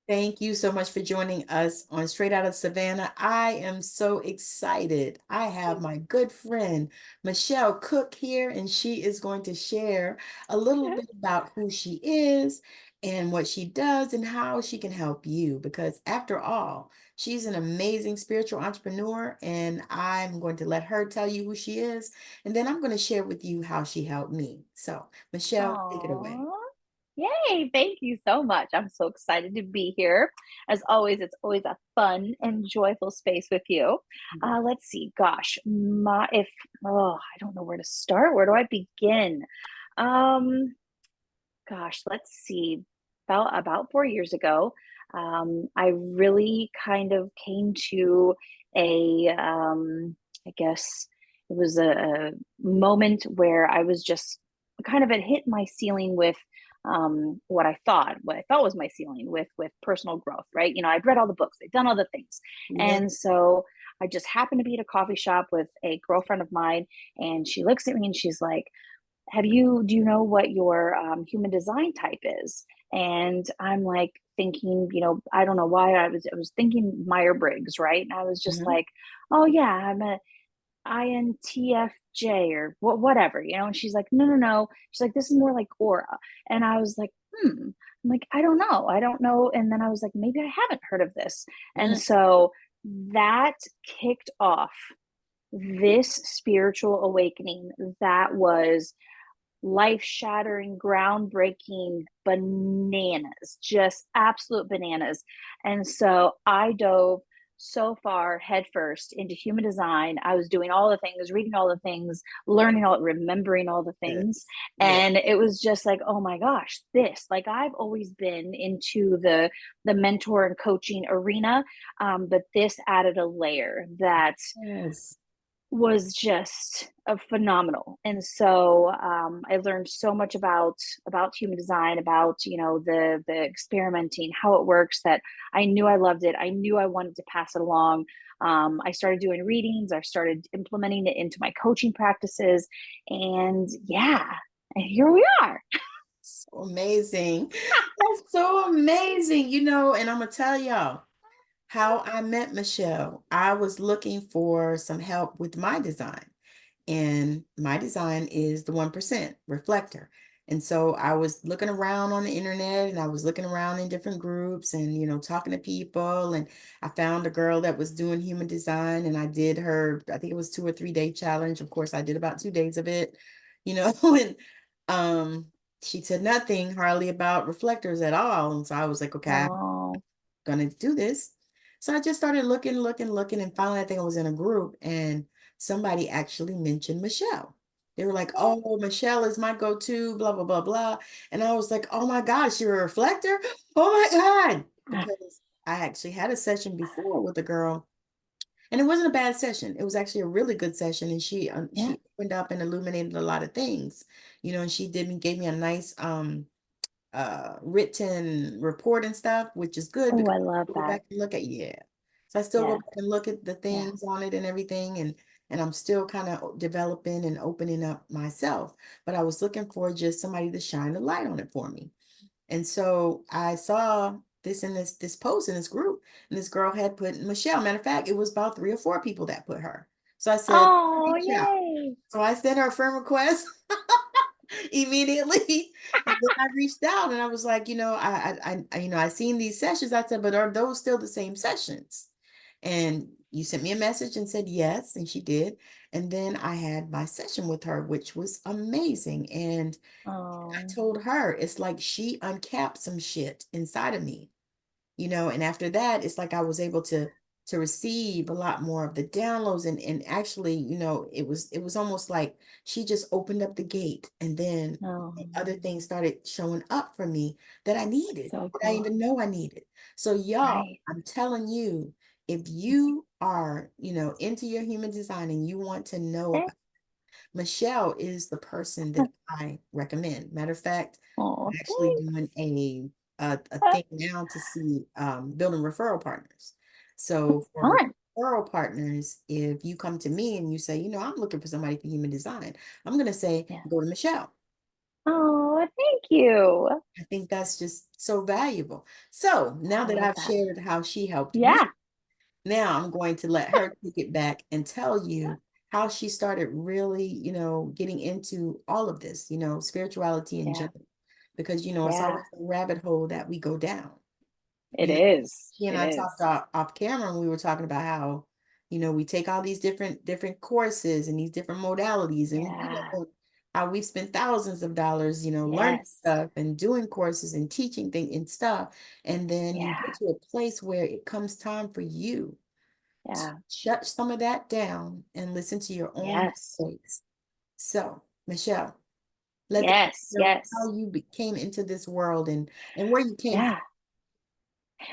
Thank you so much for joining us on Straight Out of Savannah. I am so excited. I have my good friend Michelle Cook here, and she is going to share a little bit about who she is and what she does and how she can help you. Because after all, she's an amazing spiritual entrepreneur, and I'm going to let her tell you who she is, and then I'm going to share with you how she helped me. So, Michelle, take it away. Oh, yay. Thank you so much. I'm so excited to be here. As always, it's always a fun and joyful space with you. Let's see. Gosh, I don't know where to start. Where do I begin? Um, let's see. About 4 years ago, I really kind of came to I guess it was a moment where I was just kind of had hit my ceiling with what I thought was my ceiling with personal growth, right? I'd read all the books, I'd done all the things, Yeah. and so I just happened to be at a coffee shop with a girlfriend of mine, and she looks at me and she's like, do you know what your human design type is? And I'm like thinking, I don't know why I was thinking Meyer-Briggs, right? And I was just Mhm. like, oh yeah, I'm a INTFJ or whatever, and she's like, no, no, no. She's like, this is more like aura. And I was like, I'm like, I don't know. And then I was like, maybe I haven't heard of this. And Mhm. so that kicked off this spiritual awakening that was life shattering, groundbreaking, bananas, just absolute bananas. And so I dove so far headfirst into human design. I was doing all the things, reading all the things, learning all, remembering all the things. Yes. Yeah. And it was just like, oh my gosh, like I've always been into the mentor and coaching arena, but this added a layer that Yes. was just phenomenal. And so I learned so much about human design, about the experimenting, how it works, that I knew I loved it. I knew I wanted to pass it along. I started doing readings. I started implementing it into my coaching practices, and yeah, and here we are. So amazing. That's so amazing. And I'm gonna tell y'all how I met Michelle. I was looking for some help with my design, and my design is the 1% reflector. And so I was looking around on the internet, and I was looking around in different groups and, talking to people. And I found a girl that was doing human design, and I did her, I think it was 2 or 3 day challenge. Of course, I did about 2 days of it, and um, she said nothing hardly about reflectors at all. And so I was like, okay, I'm Oh, gonna do this. So I just started looking, and finally I think I was in a group, and somebody actually mentioned Michelle. They were like, oh, Michelle is my go-to, blah, blah, blah, blah. And I was like, oh my gosh, you're a reflector? Oh my God. Because I actually had a session before with a girl, and it wasn't a bad session. It was actually a really good session. And yeah. she opened up and illuminated a lot of things, and she gave me a nice written report and stuff, which is good Oh, because I I love still go that. back and look at, yeah. So I still go Yeah, back and look at the yeah. things on it and everything, and I'm still kind of developing and opening up myself. But I was looking for just somebody to shine the light on it for me. And so I saw this in this post in this group, and this girl had put Michelle. Matter of fact, it was about 3 or 4 people that put her. So I said, Oh, reach out. yay. So I sent her a friend request immediately. And then I reached out and I was like, I seen these sessions. I said, but are those still the same sessions? And you sent me a message and said yes, and she did. And then I had my session with her, which was amazing. And I Oh, told her it's like she uncapped some shit inside of me, and after that it's like I was able to receive a lot more of the downloads, and actually, it was almost like she just opened up the gate, and then no. other things started showing up for me that I needed, So that I cool. even know I needed. So y'all, Right. I'm telling you, if you are, into your human design and you want to know Eh, about, Michelle is the person that I recommend. Matter of fact, oh, actually thanks. doing a thing now to see building referral partners. So for Fun. referral partners, if you come to me and you say, I'm looking for somebody for human design, I'm gonna say Yeah. go to Michelle. Oh, thank you. I think that's just so valuable. So now I that love I've that. shared how she helped me, Yeah. now I'm going to let her take it back and tell you how she started really, getting into all of this, spirituality in Yeah. general. Because, it's Yeah. always a rabbit hole that we go down. It You know, is. she and It I talked is. off camera and we were talking about how, we take all these different courses and these different modalities and Yeah. how we've spent thousands of dollars, learning Yes. stuff and doing courses and teaching things and stuff. And then you get Yeah. to a place where it comes time for you to Yeah. shut some of that down and listen to your own Yes. voice. So, Michelle, let the people Yes. know Yes. how you came into this world and where you came from. Yeah.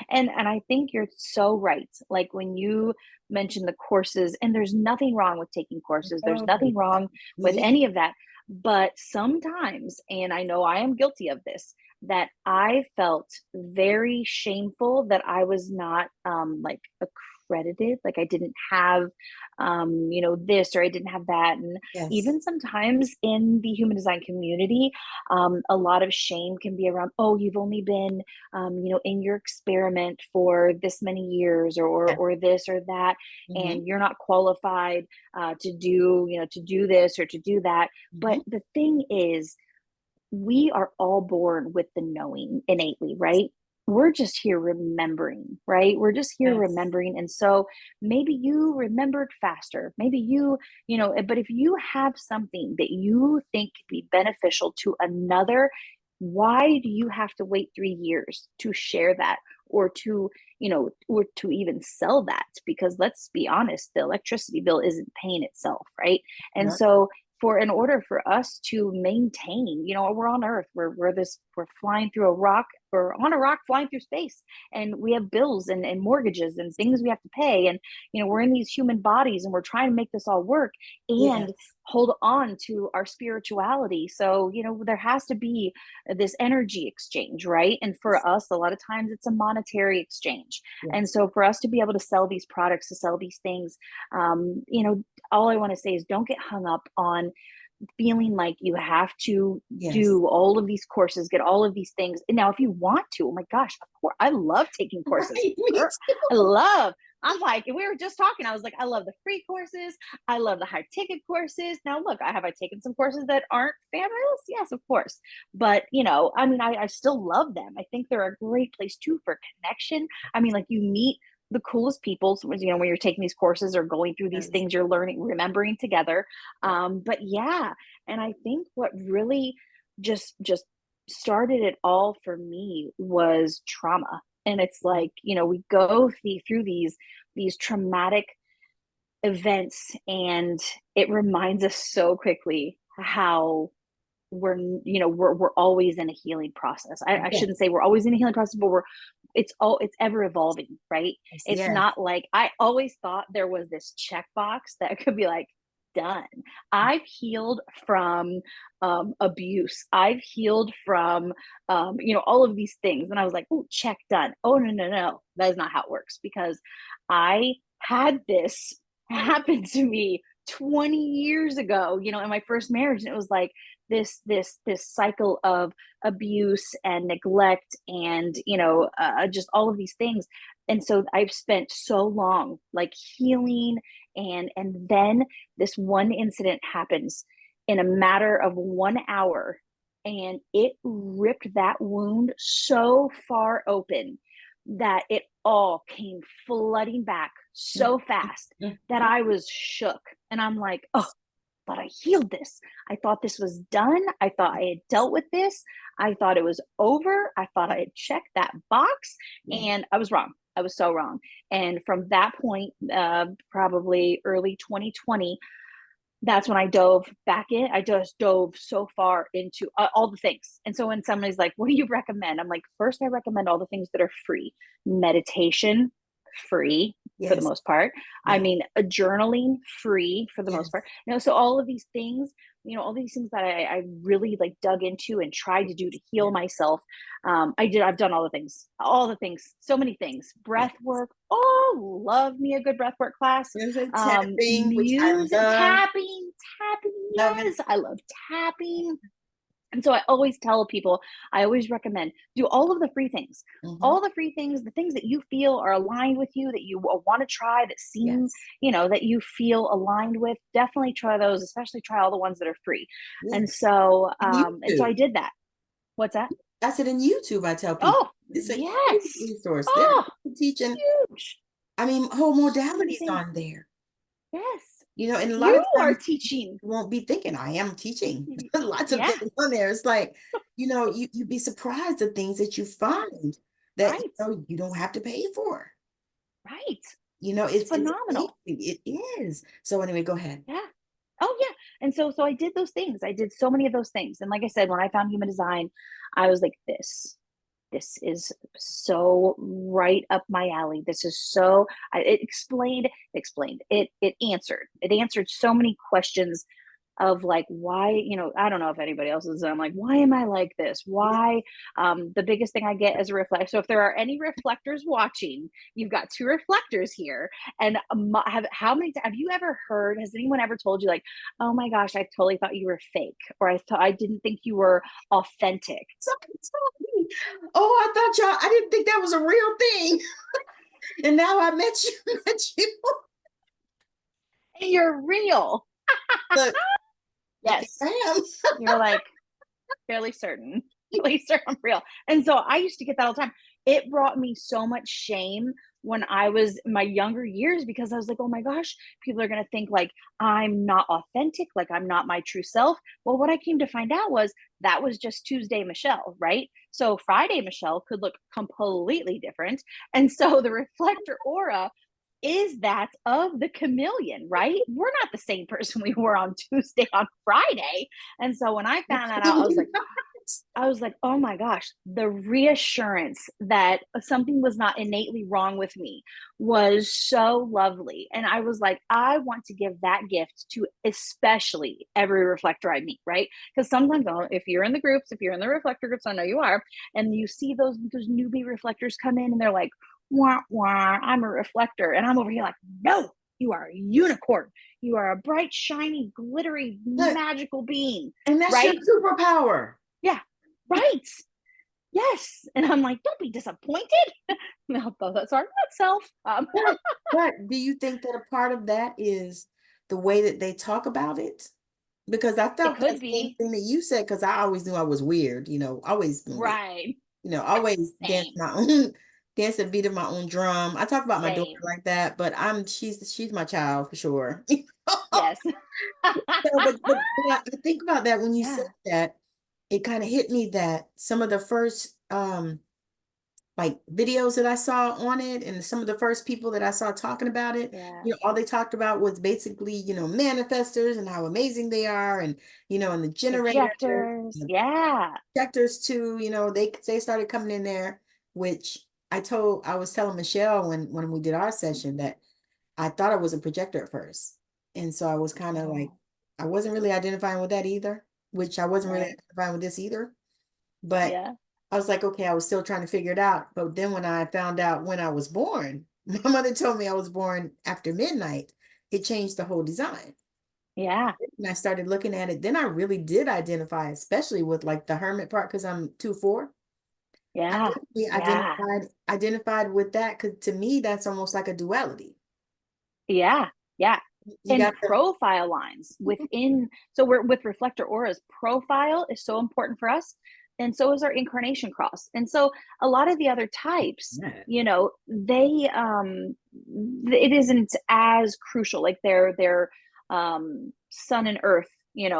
And I think you're so right. Like when you mention the courses, and there's nothing wrong with taking courses. There's Oh, nothing wrong with me. any of that. But sometimes, and I know I am guilty of this, that I felt very shameful that I was not like accredited, like I didn't have this, or I didn't have that. And Yes. even sometimes in the human design community, a lot of shame can be around, oh, you've only been in your experiment for this many years, Yeah. or this or that, Hmm. and you're not qualified to do this or to do that. Hmm. But the thing is, we are all born with the knowing innately, right? We're just here remembering, right? We're just here Yes. remembering. And so maybe you remembered faster. Maybe but if you have something that you think could be beneficial to another, why do you have to wait 3 years to share that, or to even sell that? Because let's be honest, the electricity bill isn't paying itself, right? And Yeah. so in order for us to maintain, we're on earth, we're flying through a rock, we're on a rock flying through space, and we have bills and mortgages and things we have to pay, and we're in these human bodies, and we're trying to make this all work and Yes. hold on to our spirituality. So there has to be this energy exchange, right? And for us, a lot of times it's a monetary exchange. And Yes. so for us to be able to sell these products, to sell these things, all I want to say is don't get hung up on feeling like you have to Yes. do all of these courses, get all of these things. And now, if you want to, oh my gosh, of course, I love taking courses. Right. Me I too. love. I'm like, we were just talking. I was like, I love the free courses. I love the high ticket courses. Now, look, I taken some courses that aren't fabulous? Yes, of course. But I mean, I still love them. I think they're a great place too for connection. I mean, like you meet the coolest people. So, when you're taking these courses or going through these Yes. things, you're learning, remembering together. Yeah. But yeah, and I think what really just started it all for me was trauma. And it's like, we go through these traumatic events, and it reminds us so quickly how we're always in a healing process. I shouldn't Yes. say we're always in a healing process, but it's ever evolving, right? Yes. It's Yes. not like, I always thought there was this checkbox that could be like, done. I've healed from abuse. I've healed from all of these things, and I was like, oh, check, done. Oh, no, no, no, that is not how it works, because I had this happen to me 20 years ago, in my first marriage, and it was like this cycle of abuse and neglect, and just all of these things. And so I've spent so long like healing, and then this one incident happens in a matter of 1 hour, and it ripped that wound so far open that it all came flooding back Mm, so fast mm, that mm. I was shook. And I'm like, oh, but I healed this. I thought this was done. I thought I had dealt with this. I thought it was over. I thought I had checked that box, Yeah. and I was wrong. I was so wrong. And from that point, probably early 2020, that's when I dove back in. I just dove so far into all the things. And so when somebody's like, what do you recommend? I'm like, first, I recommend all the things that are free. Meditation, free for the Yes. most part. I Yes. mean, a journaling, free for the most Yes. part. So all of these things, all these things that I really like dug into and tried to do to heal Yes. myself. I've done all the things, so many things. Yes. Breath work. Oh, love me a good breath work class. There's a tapping, which I Music, love. tapping. Love it. Yes, I love tapping. And so I always tell people, I always recommend do all of the free things, Hmm. all the free things, the things that you feel are aligned with you, that you want to try, that seem, Yes. that you feel aligned with. Definitely try those, especially try all the ones that are free. And Yes. so, And I YouTube. did that. What's that? I said in YouTube, I tell people Oh, it's a huge yes. resource. They're Oh, teaching, huge. I mean, whole So many modalities things. on there. Yes. And a lot You of are times teaching. you won't be thinking, I am teaching lots of Yeah. things on there. It's like, you'd be surprised the things that you find that, Right. you don't have to pay for. Right. It's It's amazing. phenomenal. It is. So anyway, go ahead. Yeah. Oh yeah. And so I did those things. I did so many of those things. And like I said, when I found human design, I was like, this is so right up my alley. This is so it explained. It answered so many questions of like why, I don't know if anybody else is, I'm like, why am I like this, why? The biggest thing I get as a reflector, so if there are any reflectors watching, you've got two reflectors here. And how many have you ever heard, has anyone ever told you like, oh my gosh, I totally thought you were fake, or I thought, I didn't think you were authentic? Somebody told me, oh, I thought I didn't think that was a real thing. And now I met you, met you. Hey, you're real. Look, I think Yes. I am. You're like fairly certain, fairly certain I'm real. And so I used to get that all the time. It brought me so much shame when I was in my younger years, because I was like, oh my gosh, people are going to think like I'm not authentic, like I'm not my true self. Well, what I came to find out was that was just Tuesday Michelle, right? So Friday Michelle could look completely different. And so the reflector aura is that of the chameleon, right? We're not the same person we were on Tuesday on Friday. And so when I found that out, Absolutely not. I was like, oh my gosh, the reassurance that something was not innately wrong with me was so lovely. And I was like, I want to give that gift to especially every reflector I meet, right? Because sometimes if you're in the groups, if you're in the reflector groups, I know you are, and you see those newbie reflectors come in and they're like, wah, wah, I'm a reflector. And I'm over here like, no, you are a unicorn. You are a bright, shiny, glittery, Look, magical being, and that's your right? superpower. Yeah, right. Yes. And I'm like, don't be disappointed. Although that's our not self. But do you think that a part of that is the way that they talk about it? Because I It felt that could same be. thing that you said, because I always knew I was weird, always been weird. Right. Always dance Same. my own, dance and beat of my own drum. I talk about my daughter Same. like that, but she's my child for sure. Yes. But I think about that when you said Yeah. that, it kind of hit me that some of the first like videos that I saw on it and some of the first people that I saw talking about it, Yeah. all they talked about was basically, manifestors and how amazing they are and the generators Projectors. and Yeah. projectors too, they started coming in there, which I was telling Michelle when we did our session that I thought I was a projector at first. And so I was kind of like, Oh, I wasn't really identifying with that either, which I wasn't really right. identifying with this either. But Yeah. I was like, okay, I was still trying to figure it out. But then when I found out when I was born, my mother told me I was born after midnight. It changed the whole design. Yeah. And I started looking at it. Then I really did identify, especially with like the hermit part, because I'm 2/4. I Yeah. definitely Yeah. identified with that because to me, that's almost like a duality. Yeah. Yeah. You And got the profile lines within, so we're with reflector auras, profile is so important for us. And so is our incarnation cross. And so a lot of the other types, yeah. they it isn't as crucial. Like their sun and earth,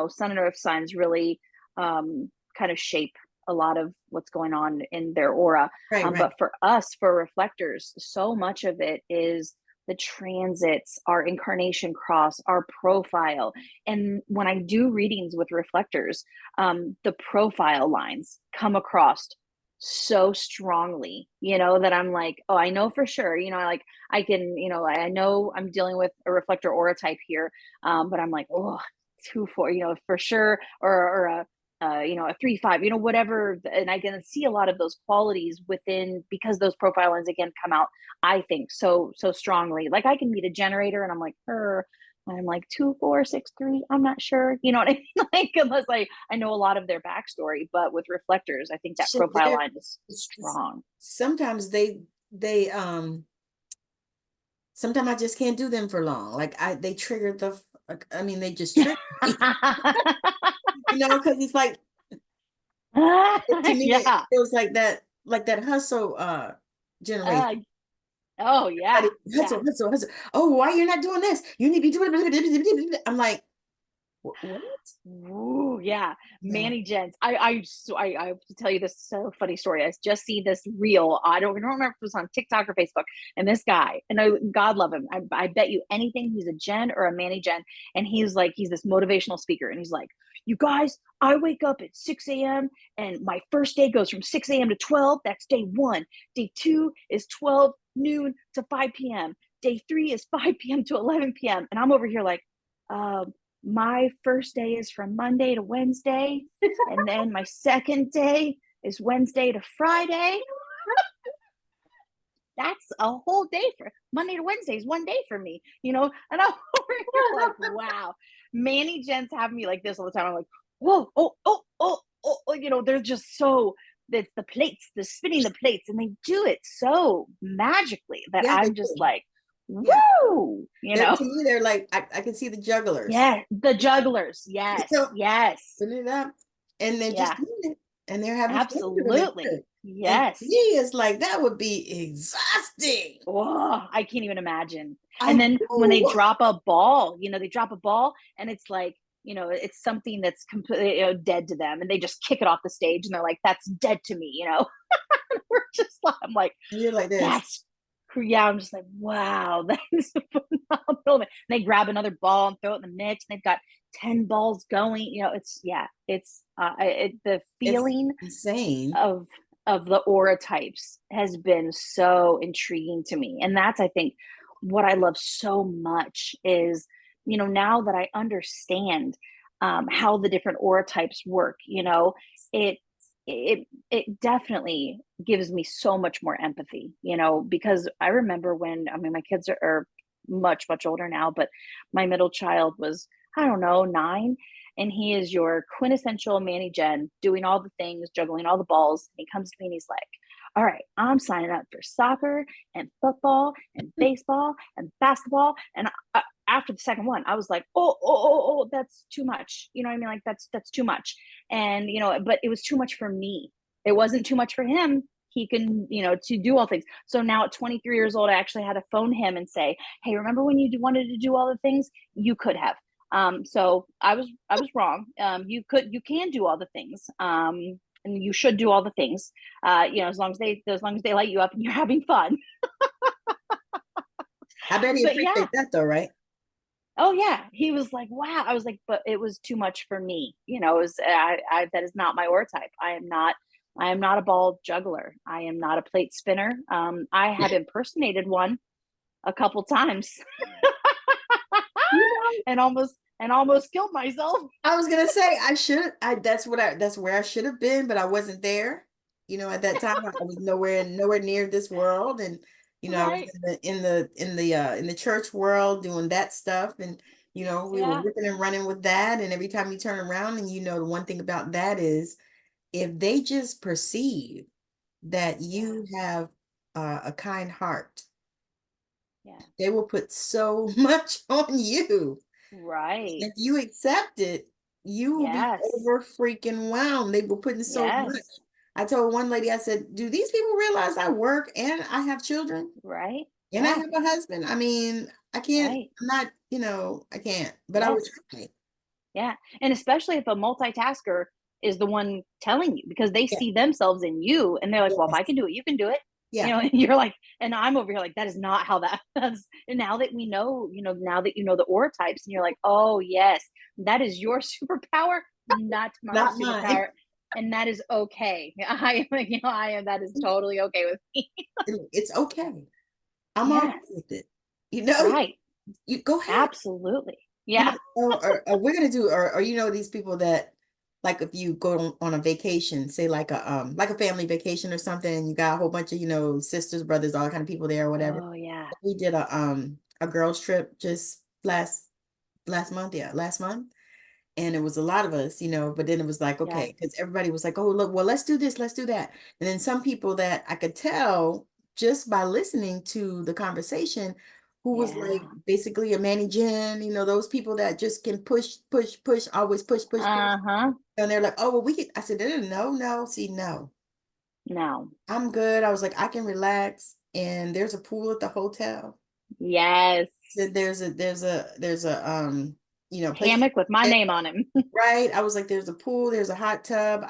sun and earth signs really kind of shape a lot of what's going on in their aura. Right, right. But for us, for reflectors, so much of it is the transits, our incarnation cross, our profile. And when I do readings with reflectors, the profile lines come across so strongly, that I'm like, oh, I know for sure, like I can, I know I'm dealing with a reflector aura type here, but I'm like, oh, 2/4, for sure, or a 3/5, whatever. And I can see a lot of those qualities within, because those profile lines again come out, I think, so strongly. Like I can meet a generator and I'm like, I'm like 2, 4, 6, 3. I'm not sure. You know what I mean? Like, unless I know a lot of their backstory, but with reflectors, I think that Shit, profile line is strong. sometimes they sometimes I just can't do them for long. Like they trigger like, I mean, they just trigger me, because it's like to me it Yeah. feels like that hustle generation. Uh, oh yeah. Everybody Yeah. hustle, hustle, hustle. Oh, why you're not doing this? You need to be doing it. I'm like, what? Ooh, yeah. No. Manny Jens. I have to tell you this so funny story. I just see this reel. I don't remember if it was on TikTok or Facebook. And this guy, and God love him. I bet you anything he's a Jen or a Manny Jen. And he's this motivational speaker. And he's like, you guys, I wake up at 6 a.m. and my first day goes from 6 a.m. to 12. That's day one. Day two is 12 noon to 5 p.m. Day three is 5 p.m. to 11 p.m. And I'm over here like, um, my first day is from Monday to Wednesday, and then my second day is Wednesday to Friday. That's a whole day for Monday to Wednesday is one day for me, And I'm over here like, wow, Manny Jens have me like this all the time. I'm like, whoa, they're just so it's the plates, the spinning the plates, and they do it so magically that Yeah, they I'm just do. like, Yeah. woo, They're to me, they're like I can see the jugglers. Yeah, the jugglers. You Yes, know, yes. putting it up, and they're just Yeah, doing it, and they're having fun doing absolutely. it. And to me, Yes. it's like that would be exhausting. Oh, I can't even imagine. I And then when they know. drop a ball, they drop a ball and it's like, it's something that's completely dead to them and they just kick it off the stage and they're like, that's dead to me. We're just like, I'm like, And you're like this. that's, yeah, I'm just like, wow, that's phenomenal. And they grab another ball and throw it in the mix. And they've got 10 balls going. The It's feeling insane. of the aura types has been so intriguing to me. And that's, I think, what I love so much is, now that I understand how the different aura types work, it it definitely gives me so much more empathy, because I remember when, I mean, my kids are much, much older now, but my middle child was, I don't know, 9. And he is your quintessential Manny Jen, doing all the things, juggling all the balls. And he comes to me and he's like, all right, I'm signing up for soccer and football and baseball and basketball. And after the second one, I was like, oh, that's too much. You know what I mean? Like that's too much. And but it was too much for me. It wasn't too much for him. He can, to do all things. So now at 23 years old, I actually had to phone him and say, hey, remember when you wanted to do all the things? You could have. So I was wrong. You can do all the things. And you should do all the things. As long as they light you up and you're having fun. I bet he But yeah, appreciates that though, right? oh yeah, he was like, wow. I was like, but it was too much for me. It was that is not my aura type. I am not a ball juggler. I am not a plate spinner. I have impersonated one a couple times You know, and almost killed myself. I was gonna say that's where I should have been, but I wasn't there. At that time I was nowhere near this world. And I was Right. in the church world doing that stuff. And we were Yeah. ripping and running with that. And every time you turn around, and the one thing about that is if they just perceive that Yeah. you have a kind heart, Yeah. they will put so much on you. Right. If you accept it, you will be Yes. over freaking whelmed. They were putting so much. Yes. I told one lady, I said, do these people realize I work and I have children Right. and I Yeah. have a husband? I mean, I can't, Right. I'm not, I can't, but I would Yes. try. Yeah. And especially if a multitasker is the one telling you because they Yeah. see themselves in you and they're like, well, if I Yes. can do it, you can do it. Yeah. And you're like, and I'm over here like, that is not how that does. And now that we know, now that you know the aura types and you're like, oh, yes, that is your superpower, not my Not mine. superpower. And that is okay. That is totally okay with me. It's okay. I'm all right Yes. with it. You know, Right. you go ahead. Absolutely. Yeah. Or we're gonna do, or these people that, like, if you go on a vacation, say like a family vacation or something, and you got a whole bunch of sisters, brothers, all kind of people there or whatever. Oh, yeah. We did a girls trip just last month, yeah, last month. And it was a lot of us, but then it was like, Yeah. okay, because everybody was like, oh, look, well, let's do this, let's do that. And then some people that I could tell just by listening to the conversation, who was like Yeah. basically a Manny Jen, those people that just can push, push, push, always push, push, push. Uh-huh. And they're like, oh, well, we could, I said, no, no, see, no, No. I'm good. I was like, I can relax. And there's a pool at the hotel. Yes. There's a place Hammock with my to. name on him. Right. I was like, there's a pool, there's a hot tub.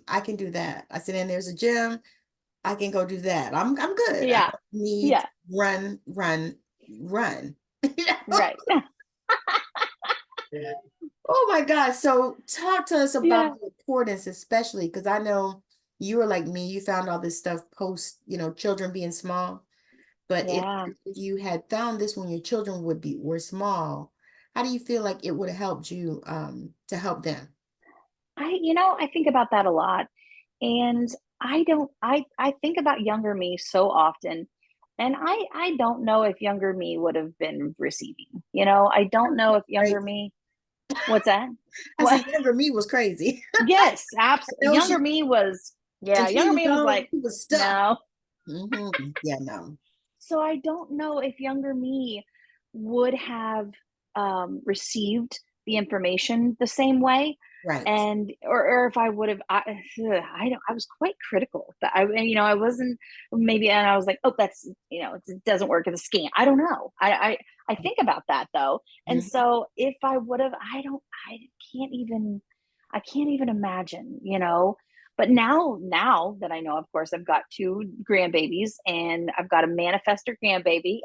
I can do that. I said, and there's a gym. I can go do that. I'm good. I Yeah. don't need Yeah. to run, run, run. Right. Yeah. Oh my God. So talk to us Yeah. about the importance, especially because I know you were like me, you found all this stuff post, children being small. But Yeah. if you had found this when your children were small, how do you feel like it would have helped you to help them? I think about that a lot. And I don't I think about younger me so often. And I don't know if younger me would have been receiving. I don't know if younger Right. me, what's that? I said, What? younger me was crazy. Yes, I absolutely. know Younger she, me was, yeah, until younger you me was know, like, he was stuck. no. Yeah, no. So I don't know if younger me would have received the information the same way, Right. and or if I would have. I don't. I was quite critical, but I wasn't maybe, and I was like, oh, that's it doesn't work as a scam. I don't know. I think about that though, and Mhm. so if I would have, I don't. Can't even. I can't even imagine. But now that I know, of course, I've got two grandbabies and I've got a manifester grandbaby,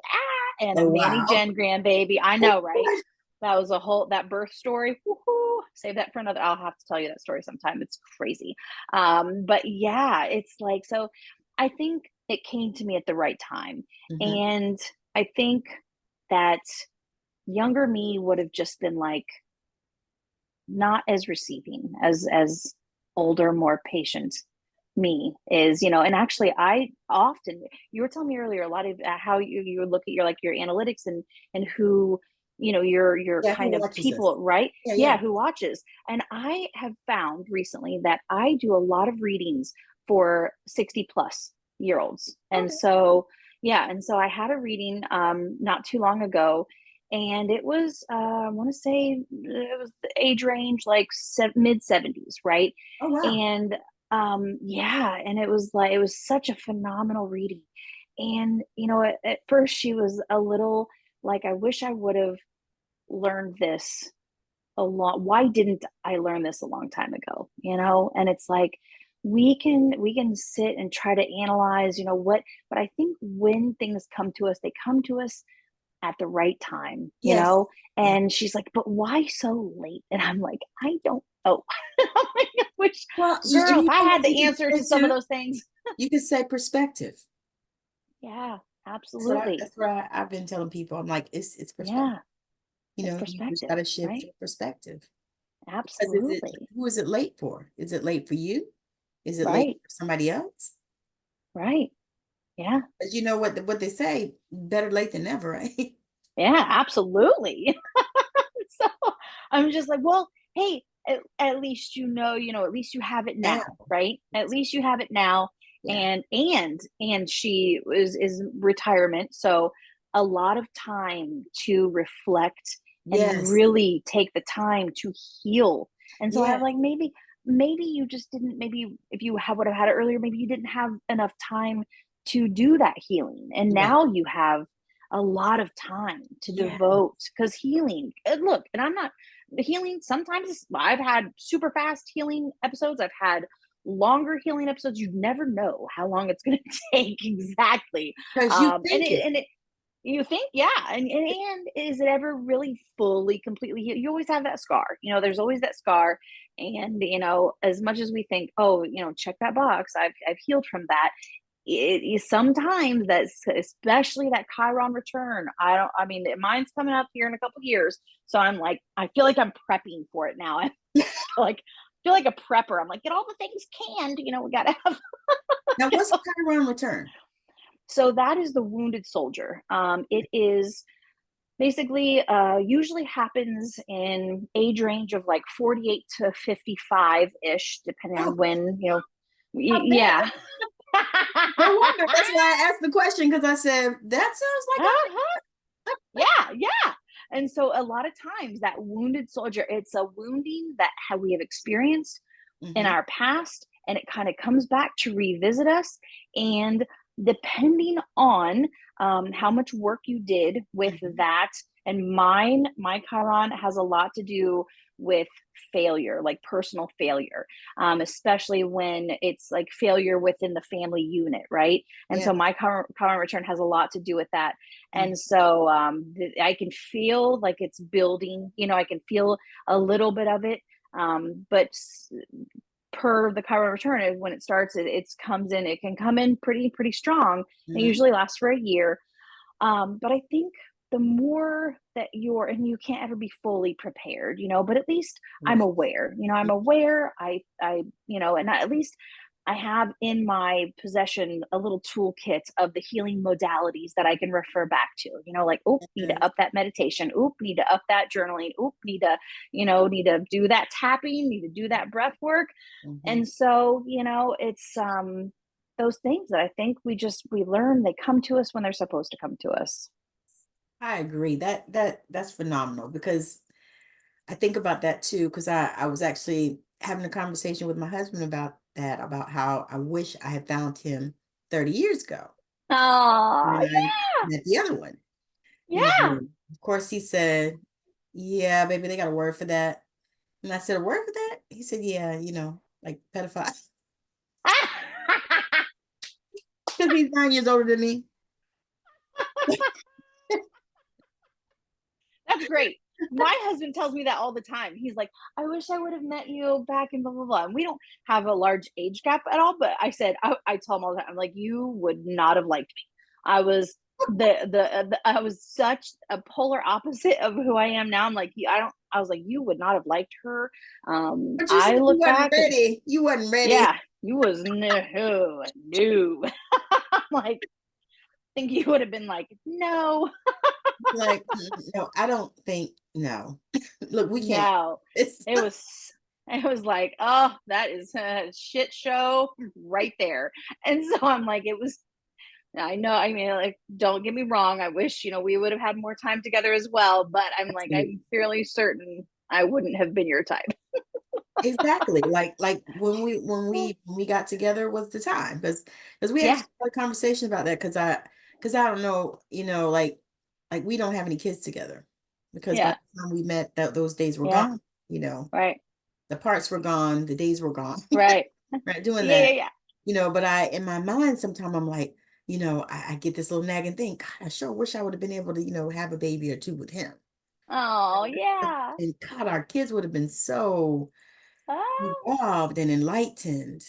and a Oh, Manny wow. Jen grandbaby. I know, right? That was that birth story. Woo-hoo. Save that for another. I'll have to tell you that story sometime. It's crazy. But yeah, it's like, so I think it came to me at the right time. Mhm. And I think that younger me would have just been like, not as receiving as older, more patient me is. And actually, I often, you were telling me earlier a lot of how you look at your analytics, and who, your Yeah, who kind of watches us? people, right? Yeah, Yeah, yeah. who watches. And I have found recently that I do a lot of readings for 60 plus year olds. And Okay. so, yeah, and so I had a reading not too long ago, and it was I want to say it was the age range like mid 70s, right? Oh, wow. And yeah, and it was such a phenomenal reading. And at first she was a little like, I wish I would have learned this a lot. Why didn't I learn this a long time ago? And it's like, we can sit and try to analyze, but I think when things come to us, they come to us at the right time, Yes. Yeah. And she's like, but why so late? And I'm like, I don't know. I'm like, I wish, Well, girl, and if you I know had what you the can answer say to some of too? those things. You can say perspective. Yeah, That's what absolutely. I've been telling people. I'm like, it's perspective. Yeah, it's You just got perspective, to shift right? your perspective. Because Absolutely. who is it late for? Is it late for you? Is it late Right, for somebody else? right. Yeah, Because you know what they say, better late than never, right? yeah, absolutely. So I'm just like, well, hey, at least at least you have it Now. now, right? At least you have it now. Yeah. And she is retirement, so a lot of time to reflect and Yes. really take the time to heal. And so I Yeah. was like, maybe you just didn't, maybe if you would have had it earlier, maybe you didn't have enough time to do that healing, and Yeah. now you have a lot of time to Yeah. devote, because healing, and look, and I'm not, the healing sometimes, I've had super fast healing episodes, I've had longer healing episodes. You never know how long it's going to take exactly. Because you And think it, it. and it, you think, yeah, and is it ever really fully completely healed? You always have that scar, there's always that scar. And as much as we think, oh, check that box, I've healed from that, it is sometimes that's, especially that Chiron return. I mean, mine's coming up here in a couple years. So I'm like, I feel like I'm prepping for it now. I feel like a prepper. I'm like, get all the things canned, we gotta have. Now, what's Chiron return? So that is the wounded soldier. It is, basically usually happens in age range of like 48 to 55 ish, depending Oh, on when, not yeah. bad. No wonder. That's why I asked the question because I said that sounds like Uh-huh. Yeah, yeah. And so a lot of times that wounded soldier, it's a wounding that we have experienced I. in Hmm. our past, and it kind of comes back to revisit us. And depending on how much work you did with Hmm. that, and my Chiron has a lot to do with failure, like personal failure, especially when it's like failure within the family unit, right? And Yeah. so my Chiron return has a lot to do with that. Mm-hmm. And so I can feel like it's building, I can feel a little bit of it. But per the Chiron return, when it starts, it comes in. It can come in pretty strong. It Mm-hmm. usually lasts for a year. But I think the more that and you can't ever be fully prepared, but at least I'm Right. aware. I'm aware. And at least I have in my possession a little toolkit of the healing modalities that I can refer back to. Like, oh, need to Yes. up that meditation. Oop, need to up that journaling. Oop, need to do that tapping. Need to do that breath work. Hmm. And so, it's those things that I think we learn. They come to us when they're supposed to come to us. I agree. That's phenomenal because I think about that too, because I was actually having a conversation with my husband about that, about how I wish I had found him 30 years ago Oh, when I yeah. met the other one. Yeah. Of course he said, yeah, baby, they got a word for that. And I said, a word for that? He said, yeah, like pedophile. Because he's 9 years older than me. That's great. My husband tells me that all the time. He's like, I wish I would have met you back in blah, blah, blah. And we don't have a large age gap at all. But I tell him all the time, I'm like, you would not have liked me. I was I was such a polar opposite of who I am now. I'm like, I was like, you would not have liked her. But you said I you look wasn't back and ready. You wasn't ready. yeah, you was no, no. I'm like, I think you would have been like, no, Like, no, I don't think, no. Look, we can't. no. It's It was it was like, oh, that is a shit show right there. And so I'm like, it was I know, I mean, like, don't get me wrong. I wish, we would have had more time together as well, but I'm like, I'm fairly certain I wouldn't have been your type. exactly like when we got together was the time because we Yeah, actually had a conversation about that because I don't know like we don't have any kids together because by yeah, the time we met those days were gone yeah, you know right, the parts were gone, the days were gone. right. Right, doing Yeah, yeah, that, yeah. but I in my mind sometimes I'm like, I get this little nagging thing. God, I sure wish I would have been able to have a baby or two with him. Oh, yeah. And God, our kids would have been so Oh, evolved and enlightened,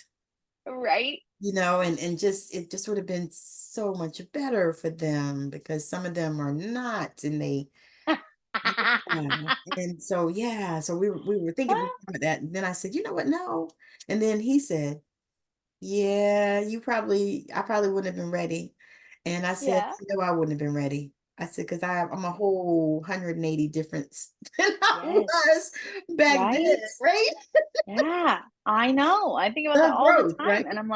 right. and just it just would have been so much better for them because some of them are not, and they yeah. And so so we were thinking about that. And then I said, you know what? No. And then he said, yeah, I probably wouldn't have been ready. And I said, Yeah. no, I wouldn't have been ready. I said, because I'm a whole 180 difference than I Yes. was back then, Right? right? Yeah. I know. I think about that Love all the growth, time. right? And I'm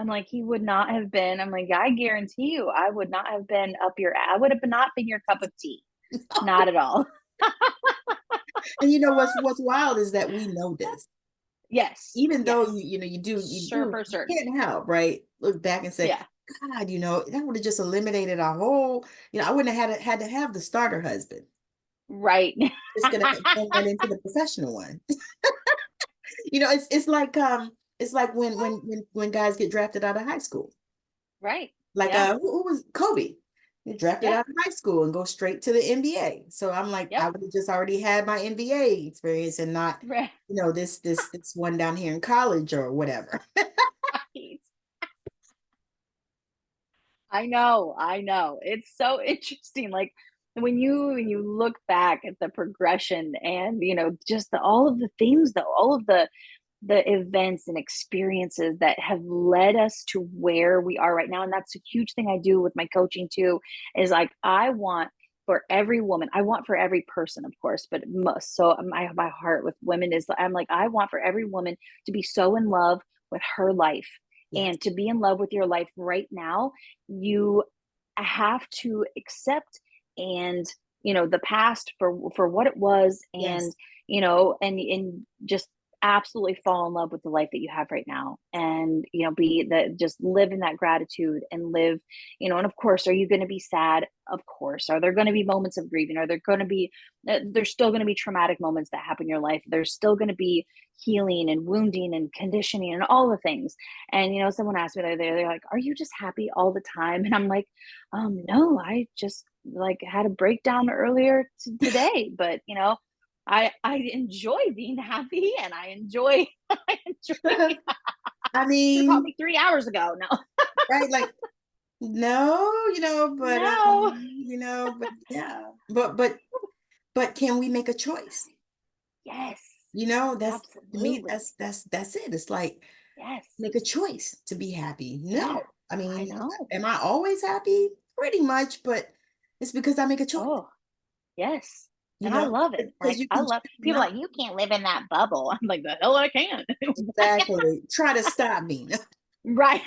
like, he would not have been. I'm like, I guarantee you, I would not have been I would have not been your cup of tea. Not at all. And you know what's wild is that we know this. Yes. Even though Yes. Sure, for you certain. can't help, right? Look back and say, Yeah. God, that would have just eliminated our whole, I wouldn't have had to have the starter husband. Right. Just gonna go right into the professional one. It's like when guys get drafted out of high school. Right. Like Yeah. who was Kobe? He drafted Yeah. out of high school and go straight to the NBA. So I'm like, Yep. I would have just already had my NBA experience and not, Right. this one down here in college or whatever. I know, I know. It's so interesting. Like when you look back at the progression and just all of the things though, all of the events and experiences that have led us to where we are right now. And that's a huge thing I do with my coaching too, is like I want for every woman, I want for every person, of course, but most, so my heart with women is, I'm like, I want for every woman to be so in love with her life, Yes. and to be in love with your life right now. You have to accept, and the past for what it was, Yes. and and just absolutely fall in love with the life that you have right now, and be that, just live in that gratitude and live, and of course, are you going to be sad? Of course. Are there going to be moments of grieving? Are there going to be there's still going to be traumatic moments that happen in your life. There's still going to be healing and wounding and conditioning and all the things. And someone asked me the other day, they're like, are you just happy all the time? And I'm like, no, I just like had a breakdown earlier today, but I enjoy being happy, and I enjoy I enjoy I should have called mean, me 3 hours ago. No. right? Like, no, but No. but yeah, but can we make a choice? Yes. That's to me, Absolutely. that's it. It's like Yes. make a choice to be happy. Yeah. No, I I mean, know. am I always happy? Pretty much, but it's because I make a choice. Oh, yes. You And I know, love it. because Like, you I can love choose people not like, you can't live in that bubble. I'm like, the hell I can. exactly try to stop me. Right.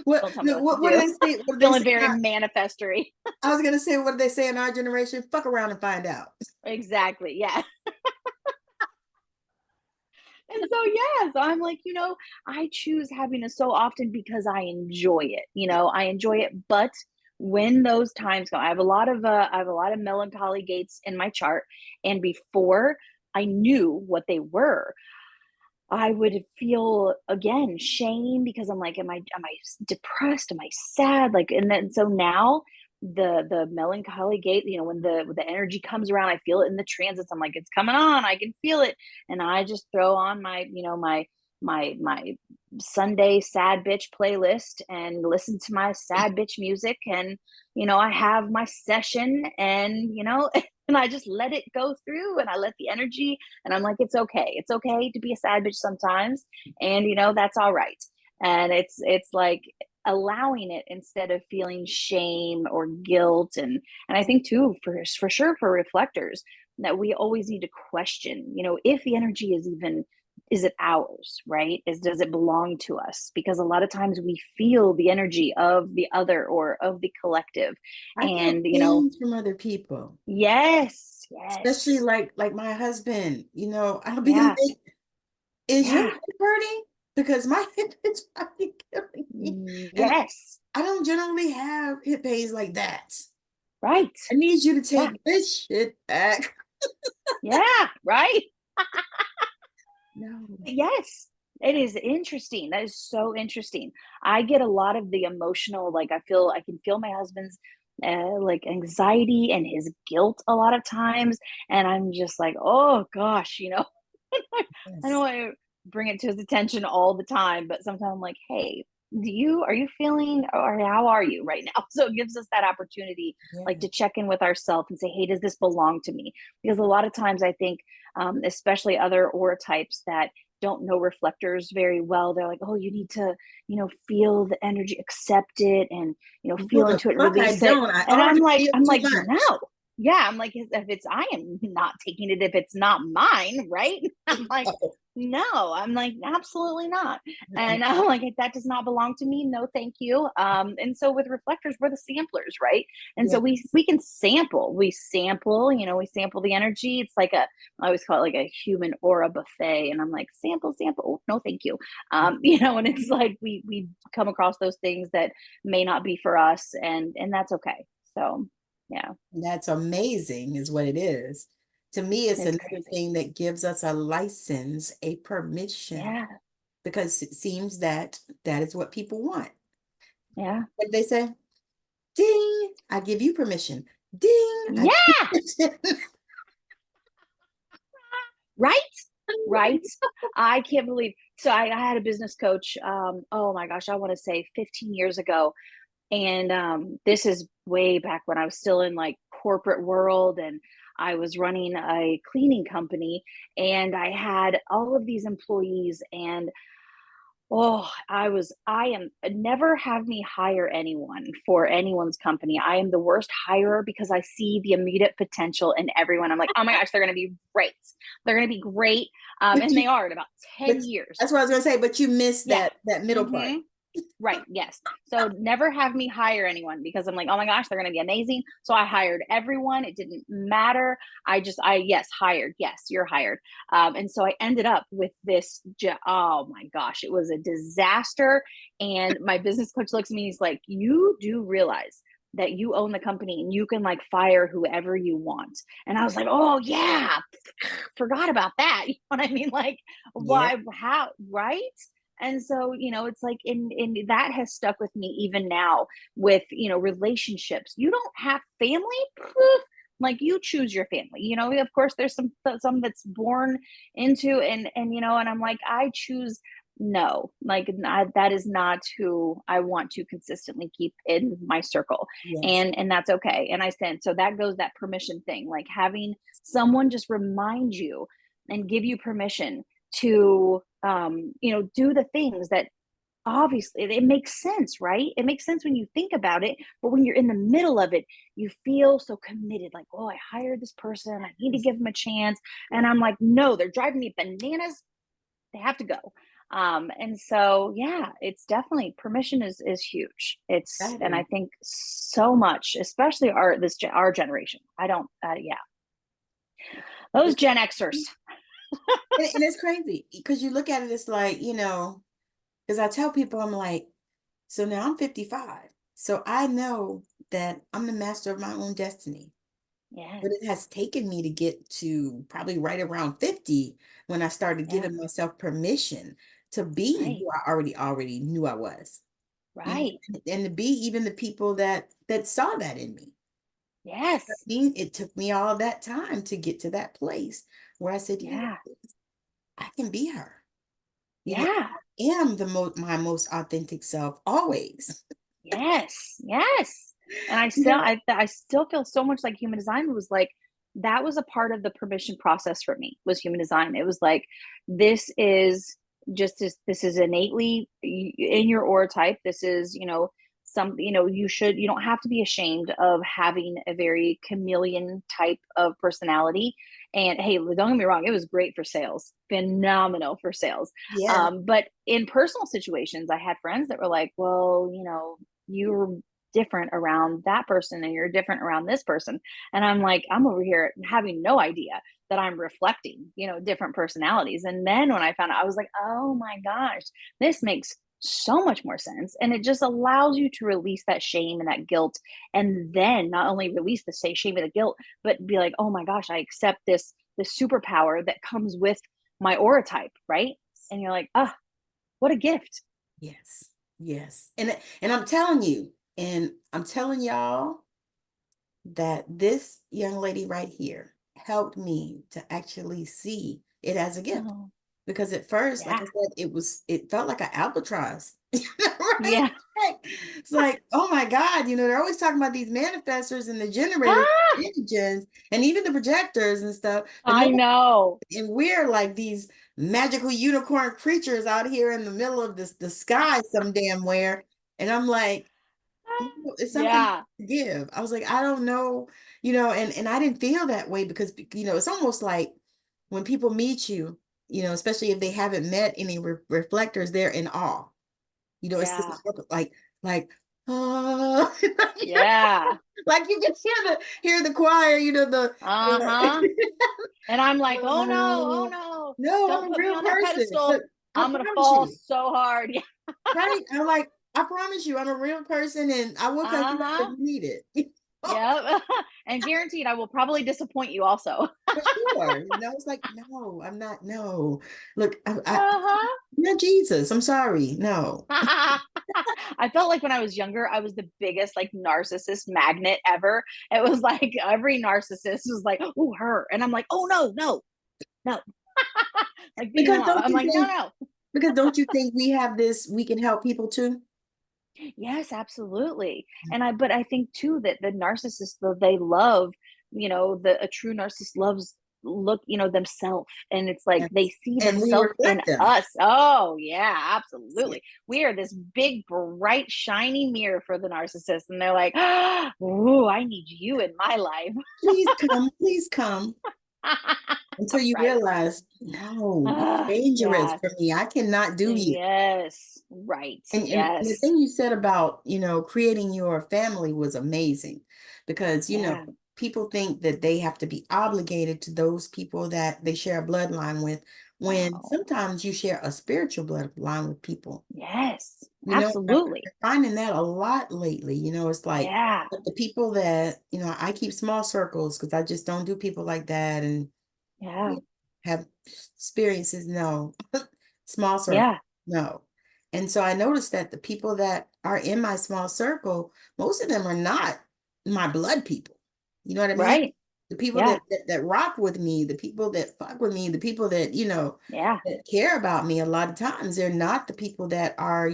What Don't tell me no, what to what do do. they say? What do they Feeling say? very manifestory. I was gonna say, what do they say in our generation? Fuck around and find out. Exactly. Yeah. And so, yeah, so I'm like, I choose happiness so often because I enjoy it. I enjoy it. But when those times come, I have a lot of melancholy gates in my chart. And before I knew what they were, I would feel again shame, because I'm like, am I depressed? Am I sad? Like, and then so now the melancholy gate, when the energy comes around, I feel it in the transits. I'm like, it's coming on. I can feel it, and I just throw on my Sunday sad bitch playlist and listen to my sad bitch music, and I have my session, and and I just let it go through, and I let the energy, and I'm like, it's okay. It's okay to be a sad bitch sometimes. And that's all right. And it's like allowing it instead of feeling shame or guilt. And I think too, for sure, for reflectors, that we always need to question, if the energy is it ours, right? Does it belong to us? Because a lot of times we feel the energy of the other or of the collective. I feel And things from other people, yes, especially yes, like my husband. I'll be yeah, like, is your yeah. hip hurting? Because my hip is fucking killing me. And Yes. I don't generally have hip pains like that. Right. I need you to Yeah. take this shit back. Yeah. Right. No. Yes. It is interesting. That is so interesting. I get a lot of the emotional, like I can feel my husband's like anxiety and his guilt a lot of times. And I'm just like, oh gosh, I don't Yes. want to bring it to his attention all the time, but sometimes I'm like, hey, are you feeling, or how are you right now? So it gives us that opportunity, like, Yeah. to check in with ourselves and say, hey, does this belong to me? Because a lot of times I think, especially other aura types that don't know reflectors very well, they're like, oh, you need to, feel the energy, accept it, and No, feel the into it, fuck I release it. don't. I And already feel I'm too like, much. no. Yeah, I'm like, if it's, I am not taking it if it's not mine, right? I'm like, Oh, no, I'm like, absolutely not. uh-uh. And I'm like, if that does not belong to me, no, thank you. And so with reflectors, we're the samplers, right? And so we Yes. we can sample. We sample the energy. It's like I always call it like a human aura buffet. And I'm like, sample, sample. Oh, no, thank you. And it's like we come across those things that may not be for us, and that's okay. So yeah, That's amazing, is what it is. To me, it's it's another crazy. thing that gives us a license, a permission, Yeah, because it seems that that is what people want. yeah, What they say? Ding, I give you permission. Ding, I give you yeah. permission. Right? Right? I can't believe. So I had a business coach, oh my gosh, I want to say 15 years ago. And this is way back when I was still in like corporate world, and I was running a cleaning company, and I had all of these employees, and I am never have me hire anyone for anyone's company. I am the worst hirer because I see the immediate potential in everyone. I'm like, oh my gosh, they're going to be great. They're going to be great. But And you, they are in about but 10 years. that's what I was gonna say. But you missed Yeah. that middle part. Mm-hmm. Right. Yes. So never have me hire anyone because I'm like, oh my gosh, they're going to be amazing. So I hired everyone. It didn't matter. Yes, hired. Yes, you're hired. And so I ended up with oh my gosh, it was a disaster. And my business coach looks at me, he's like, you do realize that you own the company and you can like fire whoever you want. And I was like, oh yeah, forgot about that. You know what I mean? Like, Yeah, why, how, right? And so, it's like in that has stuck with me even now with, relationships. You don't have family, poof, like you choose your family. Of course there's some that's born into and I'm like I choose no, like that is not who I want to consistently keep in my circle. yes, And that's okay. And I stand so that goes that permission thing, like having someone just remind you and give you permission to do the things that obviously it makes sense, right? It makes sense when you think about it, but when you're in the middle of it, you feel so committed, like, oh, I hired this person, I need to give them a chance. And I'm like, no, they're driving me bananas, they have to go. And so yeah, it's definitely permission is huge. It's that and I is. think so much, especially our generation. I don't yeah, those It's, Gen Xers. and it's crazy because you look at it, it's like, because I tell people, I'm like, so now I'm 55. So I know that I'm the master of my own destiny. But it Yes. has taken me to get to probably right around 50 when I started Yeah. giving myself permission to be Right. who I already knew I was. Right. And to be even the people that saw that in me. I Yes. mean, it took me all that time to get to that place where I said, Yeah. I can be her. Yeah. I am my most authentic self always. Yes. Yes. And I You still know, I still feel so much like human design was like that was a part of the permission process for me was human design. It was like this is this is innately in your aura type. This is, you don't have to be ashamed of having a very chameleon type of personality. And hey, don't get me wrong, it was great for sales, phenomenal for sales. yes, But in personal situations, I had friends that were like, well, you're different around that person and you're different around this person. And I'm like, I'm over here having no idea that I'm reflecting, different personalities. And then when I found out, I was like, oh my gosh, this makes so much more sense. And it just allows you to release that shame and that guilt. And then not only release the shame and the guilt, but be like, oh my gosh, I accept this superpower that comes with my aura type, right? And you're like, ah, what a gift. yes, yes. And I'm telling y'all that this young lady right here helped me to actually see it as a gift. Oh, Because at first, like I yeah. said, it felt like an albatross. Right? Yeah. It's like, oh my God, they're always talking about these manifestors and the generators, Ah, engines, and even the projectors and stuff. But no, I know. and we're like these magical unicorn creatures out here in the middle of the sky some damn where. And I'm like, it's something Yeah. to give. I was like, I don't know, and I didn't feel that way because, it's almost like when people meet you, especially if they haven't met any reflectors, they're in awe. It's this Yeah. look like, oh, Yeah. like you just hear the choir, Uh-huh. And I'm like, oh no, oh oh, no. no, Don't I'm a put me real on that person. pedestal. Look, I I'm gonna promise fall you. so hard. Yeah. Right? I'm like, I promise you, I'm a real person and I will come through if Uh-huh. you need it. Yeah. And guaranteed I will probably disappoint you also. For sure. It's like, no, I'm not. No. Look, Uh-huh. not Jesus. I'm sorry. No. I felt like when I was younger, I was the biggest like narcissist magnet ever. It was like every narcissist was like, oh, her. And I'm like, oh no, no, no. Like being my Because mom. don't I'm you like, no, think, no. because don't you think we have this, we can help people too? Yes, absolutely. But I think too that the narcissist, though they love, a true narcissist loves look, themselves, and it's like they Yes. see And we themselves in reflect them. us. Oh yeah, Yeah. absolutely. We are this big bright shiny mirror for the narcissist, and they're like, oh, I need you in my life. Please come. Until you Right. realize, no, you're dangerous Yeah. for me. I cannot do you. Yes. Right. And the Yes. thing you said about, creating your family was amazing because, Yeah. people think that they have to be obligated to those people that they share a bloodline with, when No. sometimes you share a spiritual bloodline with people. Yes. I've Absolutely. been finding that a lot lately. It's like Yeah. the people that, I keep small circles because I just don't do people like that. And Yeah. yeah, have experiences, no. Small circle, Yeah. no. And so I noticed that the people that are in my small circle, most of them are not my blood people. You know what I mean? Right. The people Yeah. that rock with me, the people that fuck with me, the people that, Yeah. that care about me, a lot of times they're not the people that are,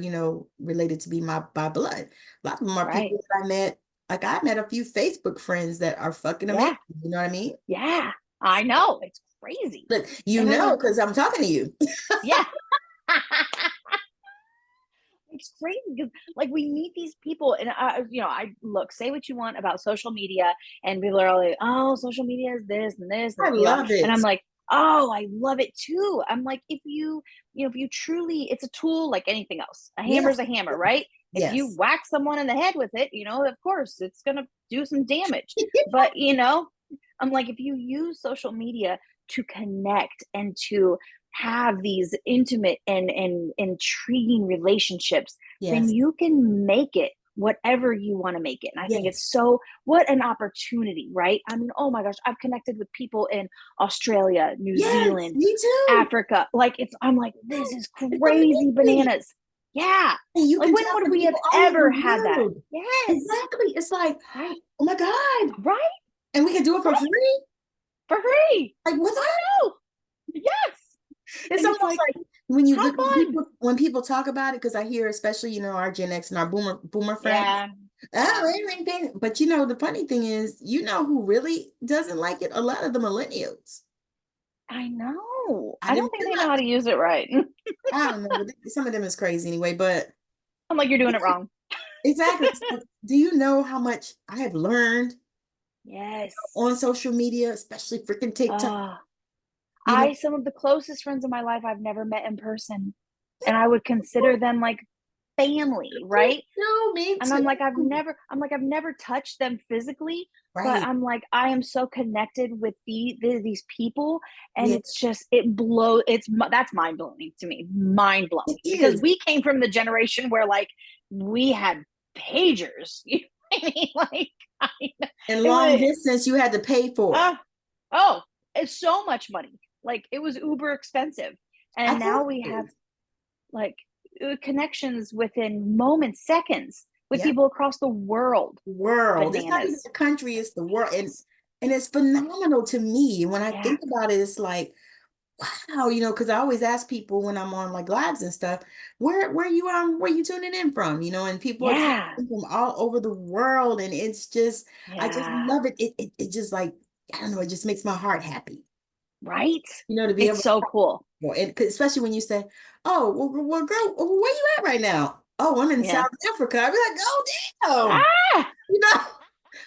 related to be my by blood. A lot of them are Right. people that I met, like I met a few Facebook friends that are fucking amazing. Yeah. You know what I mean? Yeah. I know. It's crazy. Look, And I'm like, because I'm talking to you. yeah. It's crazy because like we meet these people, and I look, say what you want about social media, and people are all like, oh, social media is this and this, I and love and it. I'm like, oh, I love it too. I'm like, if you truly, it's a tool like anything else. A hammer's Yes. a hammer, right? If you Yes. whack someone in the head with it, of course it's gonna do some damage. But I'm like, if you use social media to connect and to have these intimate and intriguing relationships, then Yes. you can make it whatever you want to make it. And I think Yes. it's so, what an opportunity, right? I mean, oh my gosh, I've connected with people in Australia, New Yes. Zealand, Me too. Africa. I'm like, this is It's crazy amazing. bananas. Yeah. And you Like, can when talk would to we have people all over ever the had that? world. Yes. Exactly. It's like, Right. oh my God. Right. And we can do it for Right. free. For free. Like what? I know. Yes. It's And it's almost like, like when you how fun. when people talk about it, because I hear especially, our Gen X and our boomer friends. Yeah. Oh, Yeah. everything. But the funny thing is, who really doesn't like it? A lot of the millennials. I know. I I don't didn't think they know how realize. to use it right. I don't know, but some of them is crazy anyway. But I'm like, you're doing it wrong. exactly. So, do you know how much I have learned Yes. on social media, especially freaking TikTok? Uh, You know, some of the closest friends in my life I've never met in person. And I would consider them like family, me right? too, me And too. I've never touched them physically, but Right. I'm like, I am so connected with these people. And Yeah, it's just, that's mind blowing to me, mind blowing, it because is. we came from the generation where like we had pagers. You know what I mean? Like, I, And it long was, distance, you had to pay for it. uh, oh, it's so much money. Like, it was uber expensive. I And told now we have you. like connections within moments, seconds, with Yeah. people across the world. World. It's not even Bananas. the country, it's the world. Yes. And it's phenomenal to me. And when I Yeah. think about it, it's like, wow, because I always ask people when I'm on like lives and stuff, where you tuning in from? And people are tuning Yeah. in from all over the world. And it's just, I just Yeah. love it. It just like, I don't know, it just makes my heart happy, Right? to be able It's to so cool. and especially when you say, oh, well, girl, where you at right now? Oh, I'm in Yeah. South Africa. I'd be like, oh, damn. Ah, You know,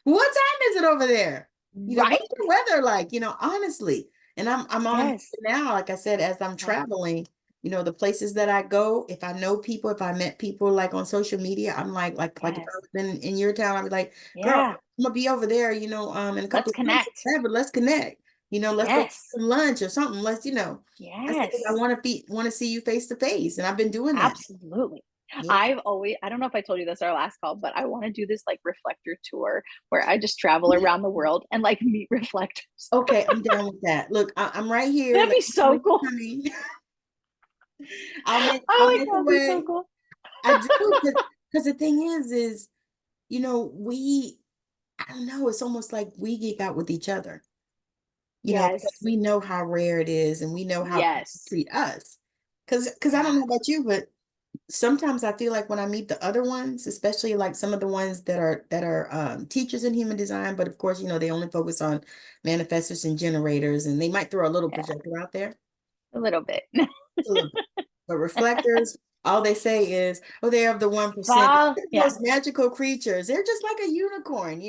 what time is it over there? right? What's the weather like? Honestly. And I'm on Yes. now, like I said, as I'm Yeah. traveling, the places that I go, if I know people, if I met people like on social media, I'm like if I Yes. was in your town, I'd be like, girl, Yeah. I'm gonna be over there, in a couple Let's of months, connect. whatever, let's connect. Let's go for Yes. some lunch or something. I said, 'cause I Yes. want to see you face to face. And I've been doing that. Absolutely. Yeah. I don't know if I told you this our last call, but I want to do this like reflector tour where I just travel around the world and like meet reflectors. Okay, I'm down with that. Look, I'm right here. That'd Let be me know so when you're cool. coming. I'll Oh my make a God, that'd be so way. cool. I do because the thing is, we I don't know, it's almost like we geek out with each other, because Yes. we know how rare it is and we know how people Yes. treat us. Because I don't Yeah. know about you, but sometimes I feel like when I meet the other ones, especially like some of the ones that are teachers in human design, but of course, they only focus on manifestors and generators, and they might throw a little Yeah, projector out there. a little bit. A little bit. But reflectors, all they say is, oh, they're of the 1%. Well, They're the yeah. most magical creatures. They're just like a unicorn.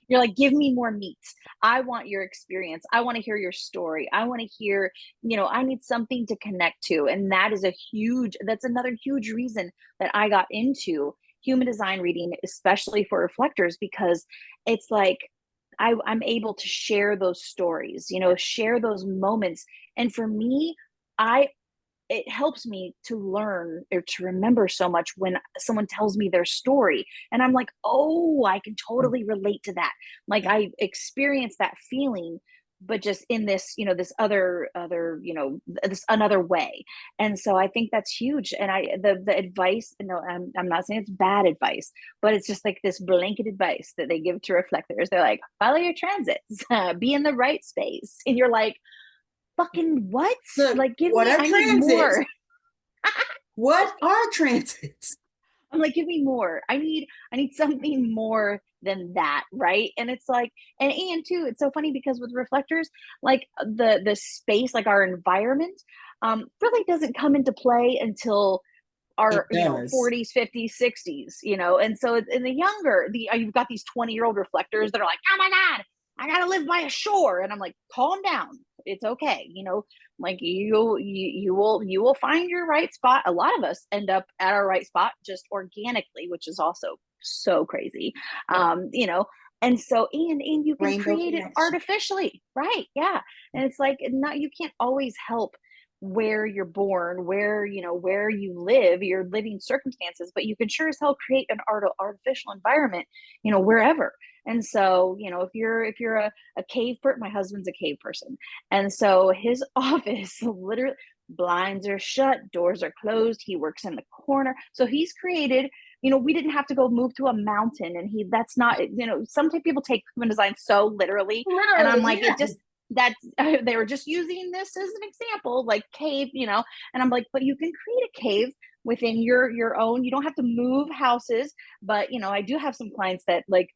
You're like, give me more meat. I want your experience. I want to hear your story. I want to hear, I need something to connect to. And that's another huge reason that I got into human design reading, especially for reflectors, because it's like I'm able to share those stories, share those moments. And for me, I it helps me to learn or to remember so much when someone tells me their story and I'm like, oh, I can totally relate to that. Like I experienced that feeling, but just in this, this other this another way. And so I think that's huge. And the advice, I'm not saying it's bad advice, but it's just like this blanket advice that they give to reflectors. They're like, follow your transits, be in the right space. And you're like, fucking what? Look, Like, what are I need transits? more. What are transits? I'm like, give me more. I need something more than that, right? And it's like, and too, it's so funny because with reflectors, like the space, like our environment, really doesn't come into play until It our does. 40s, 50s, 60s, and so in the younger, you've got these 20-year-old reflectors that are like, oh my god, I gotta live by a shore. And I'm like, calm down, it's okay, like you will find your right spot. A lot of us end up at our right spot just organically, which is also so crazy. And so and you can Rainbow create it connection. artificially, right? Yeah. And it's like, not, you can't always help where you're born, where you live, your living circumstances, but you can sure as hell create an artificial environment, wherever. And so, if you're a cave person, my husband's a cave person. And so his office literally, blinds are shut, doors are closed. He works in the corner. So he's created, we didn't have to go move to a mountain. And that's not, sometimes people take human design so literally. And I'm Literally, like, yeah. that's they were just using this as an example, like cave, and I'm like, but you can create a cave within your own. You don't have to move houses. But I do have some clients that, like,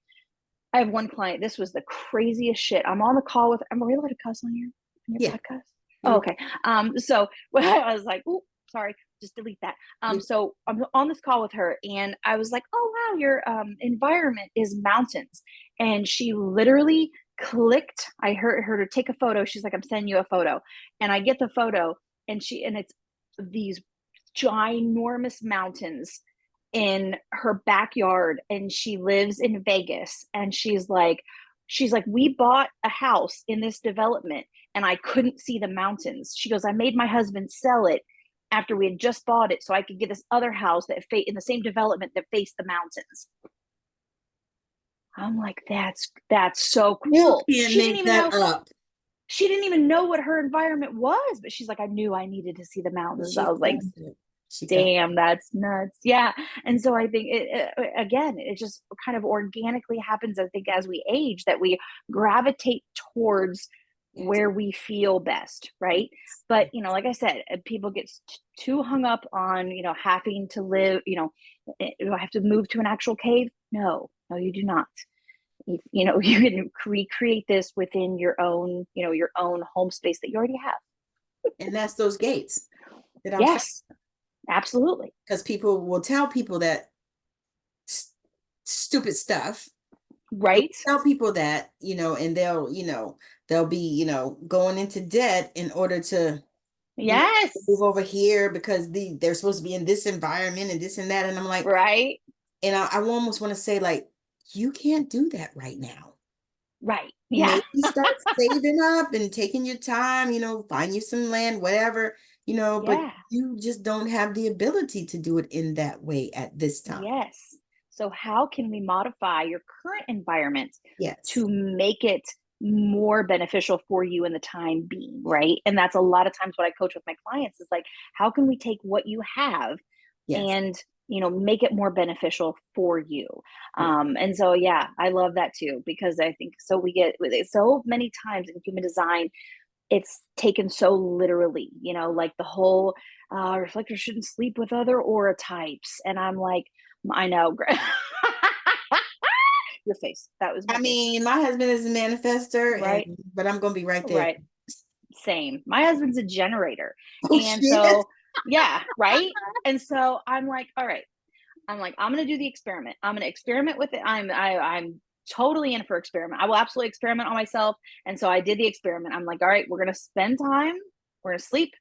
I have one client, this was the craziest shit. I'm on the call with, am I allowed to cuss on your Yeah. podcast? Oh, You're okay. okay. So well, I was like, oh, sorry, just delete that. You So I'm on this call with her and I was like, oh wow, your environment is mountains. And she literally clicked, I heard her to take a photo. She's like, I'm sending you a photo. And I get the photo and it's these ginormous mountains in her backyard, and she lives in Vegas. And she's like, we bought a house in this development and I couldn't see the mountains. She goes, I made my husband sell it after we had just bought it so I could get this other house in the same development that faced the mountains. I'm like, that's so you cool. can't make that up. She didn't even know what her environment was, but she's like, I knew I needed to see the mountains. I She was like, felt it. She felt damn, that's nuts. Yeah. And so I think again, it just kind of organically happens, I think, as we age, that we gravitate towards it. where we feel best, right? But like I said, people get too hung up on having to live, do I have to move to an actual cave? No, you do not. You can recreate this within your own home space that you already have. And that's those gates that I was talking, Yes, absolutely. because people will tell people that stupid stuff. They Right. tell people that, and they'll be, going into debt in order to, you know, move Yes. over here because they're supposed to be in this environment and this and that. And I'm like, Right. and I almost want to say, like, you can't do that right now. Right. Yeah. Maybe start saving up and taking your time, find you some land, whatever, but Yeah. you just don't have the ability to do it in that way at this time. Yes. So how can we modify your current environment Yes. to make it more beneficial for you in the time being, right? And that's a lot of times what I coach with my clients is like, how can we take what you have Yes. and make it more beneficial for you? Yeah. And so yeah, I love that too, because I think so we get so many times in human design, it's taken so literally, like the whole reflectors shouldn't sleep with other aura types. And I'm like, I know. Your face. That was my I face. mean, my husband is a manifester, and Right. but I'm gonna be right there. Right. Same. My husband's a generator. Oh And shit. so, yeah, right. And so I'm like, all right, I'm like, I'm gonna do the experiment. I'm gonna experiment with it. I'm totally in for experiment. I will absolutely experiment on myself. And so I did the experiment. I'm like, all right, we're gonna spend time, we're gonna sleep.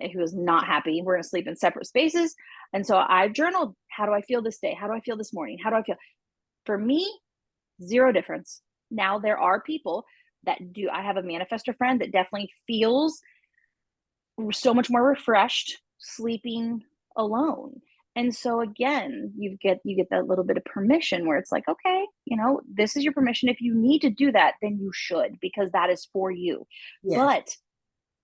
He was not happy. We're gonna sleep in separate spaces. And so I journaled, how do I feel this day? How do I feel this morning? How do I feel? For me, zero difference. Now there are people that do. I have a manifestor friend that definitely feels so much more refreshed sleeping alone. And so again, you get that little bit of permission where it's like, okay, this is your permission. If you need to do that, then you should, because that is for you. Yes. But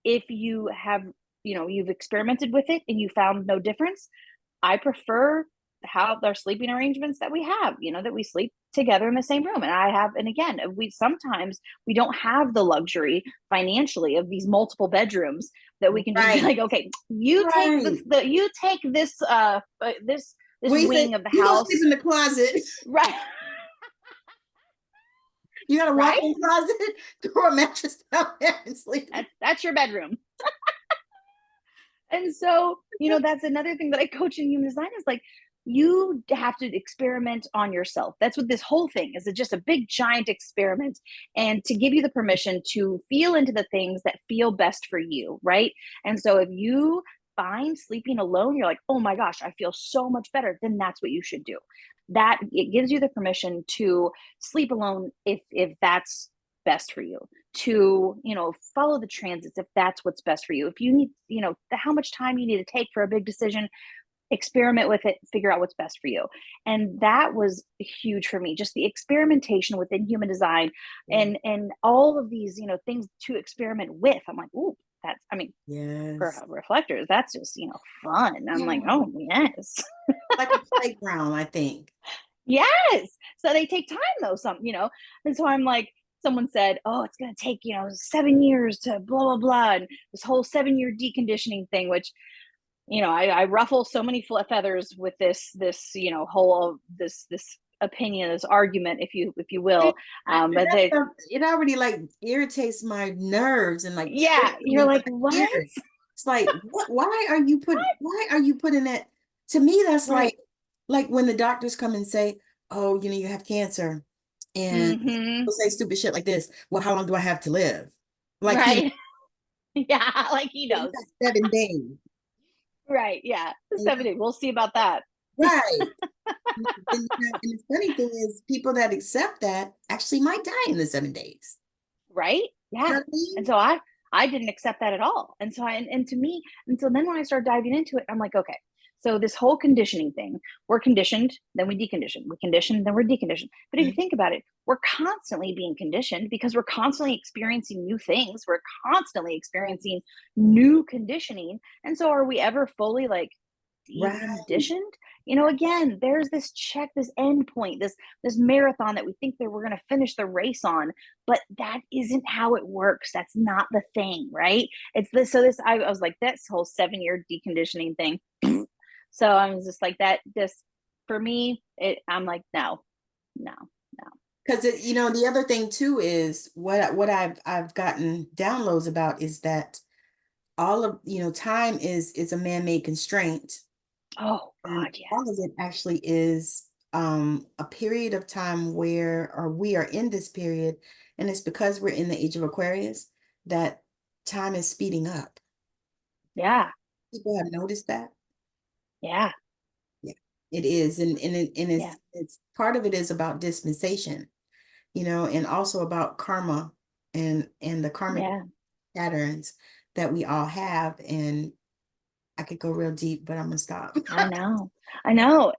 if you have, you've experimented with it and you found no difference, I prefer how our sleeping arrangements that we have, that we sleep together in the same room. And I have, and again, we don't have the luxury financially of these multiple bedrooms that we can just be Right. like, okay, you take Right. you take this We say wing of the you go sleep house. in the closet. Right. You got a Right. walk-in closet, throw a mattress down there and sleep. That's your bedroom. And so, that's another thing that I coach in human design is like, you have to experiment on yourself. That's what this whole thing is. It's just a big, giant experiment. And to give you the permission to feel into the things that feel best for you. Right. And so if you find sleeping alone, you're like, oh my gosh, I feel so much better, then that's what you should do. That it gives you the permission to sleep alone if that's best for you, to follow the transits if that's what's best for you. If you need, how much time you need to take for a big decision, experiment with it, figure out what's best for you. And that was huge for me, just the experimentation within human design, Yeah. and all of these things to experiment with. I'm like, ooh, that's, I mean, for Yes. reflectors, that's just fun. I'm like, Yeah. oh yes. Like a playground, I think. Yes. So they take time though, and so I'm like, someone said, oh, it's going to take 7 years to blah blah blah, and this whole 7-year deconditioning thing, which I ruffle so many feathers with this whole this opinion, this argument, if you will. After But that they, stuff, it already like irritates my nerves and like yeah, triggers you're me when like, I what? hear it. It's like, what? Why are you putting that? To me, that's Right. like when the doctors come and say, "Oh, you have cancer," and Mm-hmm. they'll say stupid shit like this. Well, how long do I have to live? Like Right. Yeah, like he you knows. got 7 days. Right. Yeah. And, 70. We'll see about that. right. And the funny thing is, people that accept that actually might die in the 7 days. Right. You Yeah. know what I And mean? so I didn't accept that at all. And so and to me, and so then when I started diving into it, I'm like, okay, so this whole conditioning thing, we're conditioned, then we decondition, we condition, then we're deconditioned. But if you Mhm. think about it, we're constantly being conditioned because we're constantly experiencing new things, we're constantly experiencing new conditioning. And so are we ever fully like Right. deconditioned? Again, there's this check, this end point, this marathon that we think that we're going to finish the race on, but that isn't how it works. That's not the thing, right? It's this. So I was like, this whole 7-year deconditioning thing. So I was just like that. This for me, I'm like, no, no, no. Because the other thing too is what I've gotten downloads about is that all of time is a man-made constraint, Oh and God, all of yes, it actually is a period of time where or we are in this period, and it's because we're in the age of Aquarius that time is speeding up. yeah, People have noticed that. yeah, Yeah, it is, and yeah, it's part of it is about dispensation, and also about karma and the karmic yeah. patterns that we all have. And I could go real deep, but I'm gonna stop. I know. I know.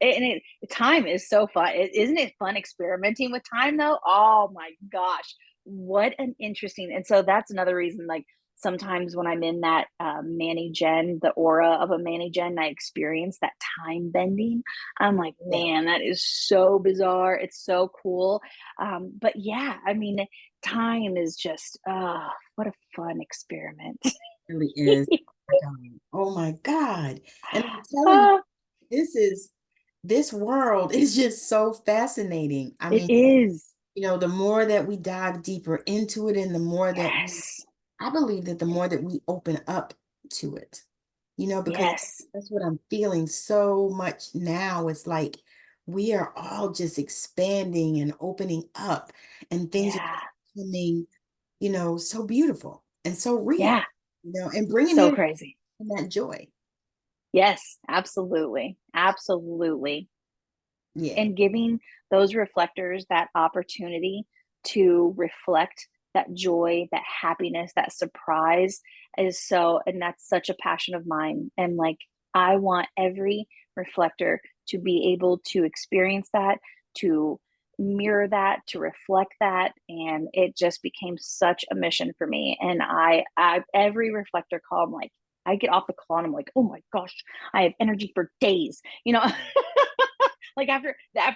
Time is so fun. Isn't it fun experimenting with time though? Oh my gosh. What an interesting. And so that's another reason, like sometimes when I'm in that Manny Gen, the aura of a Manny Gen, I experience that time bending. I'm like, Yeah, it man, that is so bizarre. It's so cool. But yeah, I mean, time is just, what a fun experiment. really is. God. Oh my God. And I'm telling you, Ah, this is this world is just so fascinating. I it mean, is. the more that we dive deeper into it and the more that Yes. I believe that the more that we open up to it, because Yes. that's what I'm feeling so much now. It's like we are all just expanding and opening up, and things are Yeah. becoming, so beautiful and so real, Yeah. and bringing So in crazy. that joy. Yes, absolutely. Absolutely. Yeah. And giving those reflectors that opportunity to reflect that joy, that happiness, that surprise is so, and that's such a passion of mine. And like, I want every reflector to be able to experience that, to mirror that, to reflect that. And it just became such a mission for me. And I every reflector call, I'm like, I get off the call and I'm like, oh my gosh, I have energy for days, like after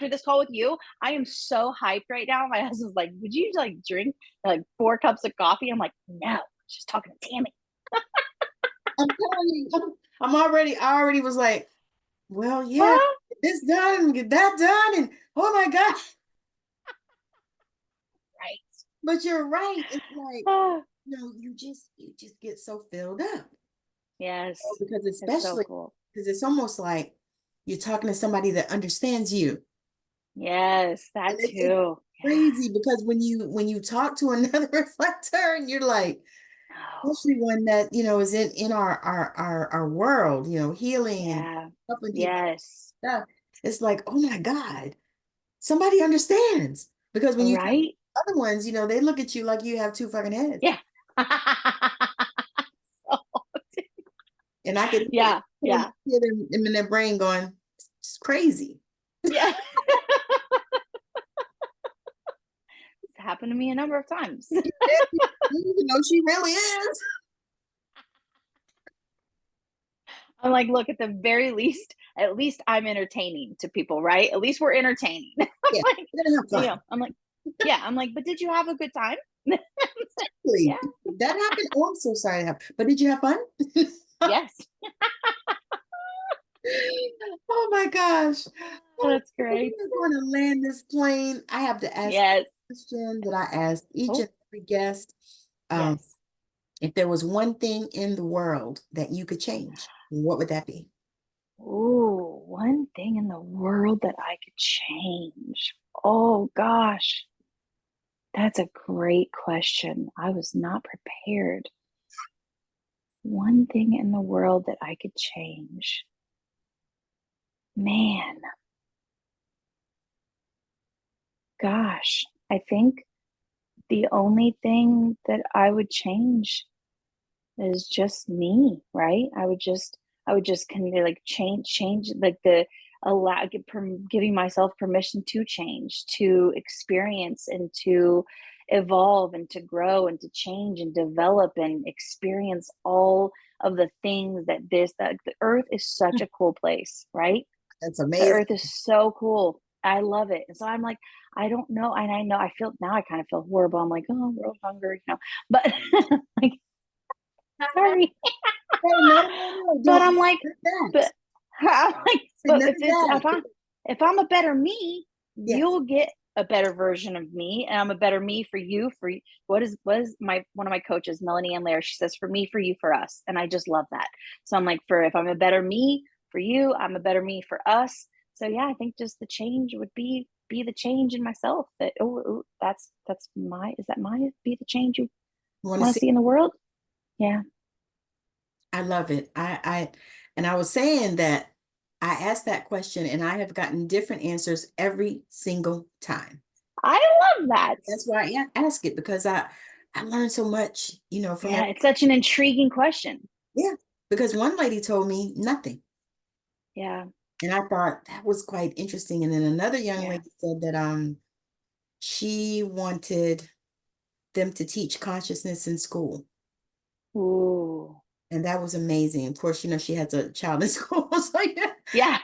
this call with you, I am so hyped right now. My husband's like, "Would you like drink like 4 cups of coffee?" I'm like, "No, just talking to Tammy." I'm telling you, I already was like, well, yeah, Huh? get this done, get that done, and oh my gosh. Right. But you're right. It's like, Oh, you just get so filled up. yes, Because it's so especially cool. because it's almost like you're talking to somebody that understands you. Yes, And that it's too. Yeah. crazy because when you talk to another reflector and you're like, Oh, especially one that is in our world, healing and yeah. helping people Yes. stuff, it's like, oh my God, somebody understands. Because when you talk Right. to other ones, they look at you like you have two fucking heads. Yeah. And I could Yeah. Yeah. hear them in their brain going, it's crazy. Yeah. It's happened to me a number of times. She really is. I'm like, look, at least I'm entertaining to people, right? At least we're entertaining. I'm Yeah, like, we're gonna have fun. I'm like, yeah, I'm like, but did you have a good time? Really. Yeah. That happened. Oh, I'm so sorry. But did you have fun? Yes. Oh my gosh. Oh, Oh, that's great. we're going to land this plane. I have to ask Yes. a question that I ask each and Oh, every guest. Um, yes. if there was one thing in the world that you could change, what would that be? Ooh, one thing in the world that I could change. Oh gosh, that's a great question. I was not prepared. One thing in the world that I could change. Man, gosh, I think the only thing that I would change is just me, right? I would just kind of like change like the giving myself permission to change, to experience and to evolve and to grow and to change and develop and experience all of the things that the earth is such a cool place, right? That's The amazing. earth is so cool. I love it. And so I'm like, I don't know. And I know I feel now I kind of feel horrible. I'm like, oh, world hunger, but like, sorry. Hey, no, no, no, But don't I'm like, do that. but I'm like, Say but none of that. if I'm a better me, Yes. you'll get a better version of me, and I'm a better me for you. For what is my one of my coaches, Melanie Ann Lair, she says, for me, for you, for us, and I just love that. So I'm like, for if I'm a better me for you, I'm a better me for us. So yeah, I think just the change would be the change in myself. That that's my is that my be the change you You want to want to see? see in the world? Yeah, I love it. And I was saying that I asked that question and I have gotten different answers every single time. I love that. That's why ask it because I learned so much, from Yeah, every. it's such an intriguing question. Yeah, because one lady told me nothing. Yeah, And I thought that was quite interesting. And then another young yeah. lady said that she wanted them to teach consciousness in school. Ooh, And that was amazing. Of course, she has a child in school. So yeah. yeah.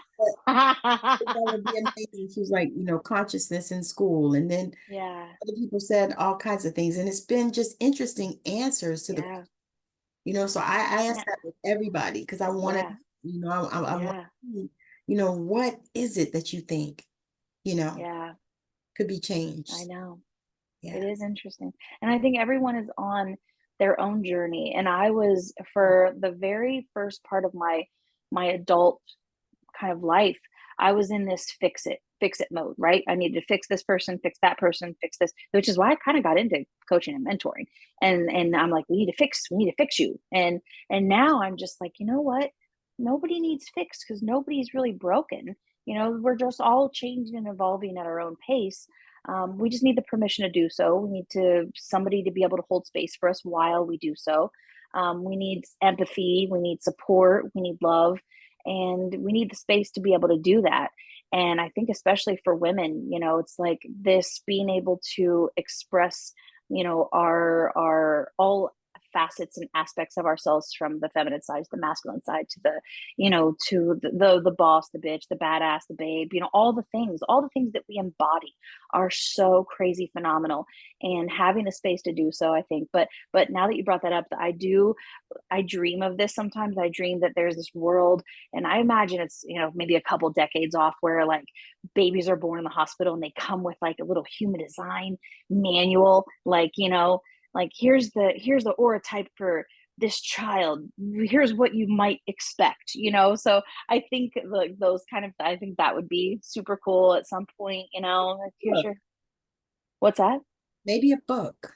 But that would be amazing. She was like, consciousness in school. And then Yeah, other people said all kinds of things. And it's been just interesting answers to the yeah, So I Yeah, asked that with everybody because I wanted, yeah, I want, yeah, what is it that you think, you know, yeah. could be I changed? know. It Yeah. is interesting. And I think everyone is on their own journey. And I was, for the very first part of my adult kind of life, I was in this fix it mode, right? I needed to fix this person, fix this, which is why I kind of got into coaching and mentoring. And I'm like, we need to fix you. And now I'm just like, you know what? Nobody needs fixed because nobody's really broken. We're just all changing and evolving at our own pace. We just need the permission to do so. We need to somebody to be able to hold space for us while we do so. We need empathy. We need support. We need love, and we need the space to be able to do that. And I think especially for women, it's like this being able to express, our all facets and aspects of ourselves, from the feminine side to the masculine side to the to the boss, the bitch, the badass, the babe, all the things that we embody are so crazy phenomenal. And having the space to do so, I think. But now that you brought that up, I dream of this sometimes. I dream that there's this world, and I imagine it's, maybe a couple decades off, where like babies are born in the hospital and they come with like a little human design manual, like, like here's the aura type for this child. Here's what you might expect, So I think like those kind of, I think that would be super cool at some point, like here's Book. your, what's that? Maybe a book.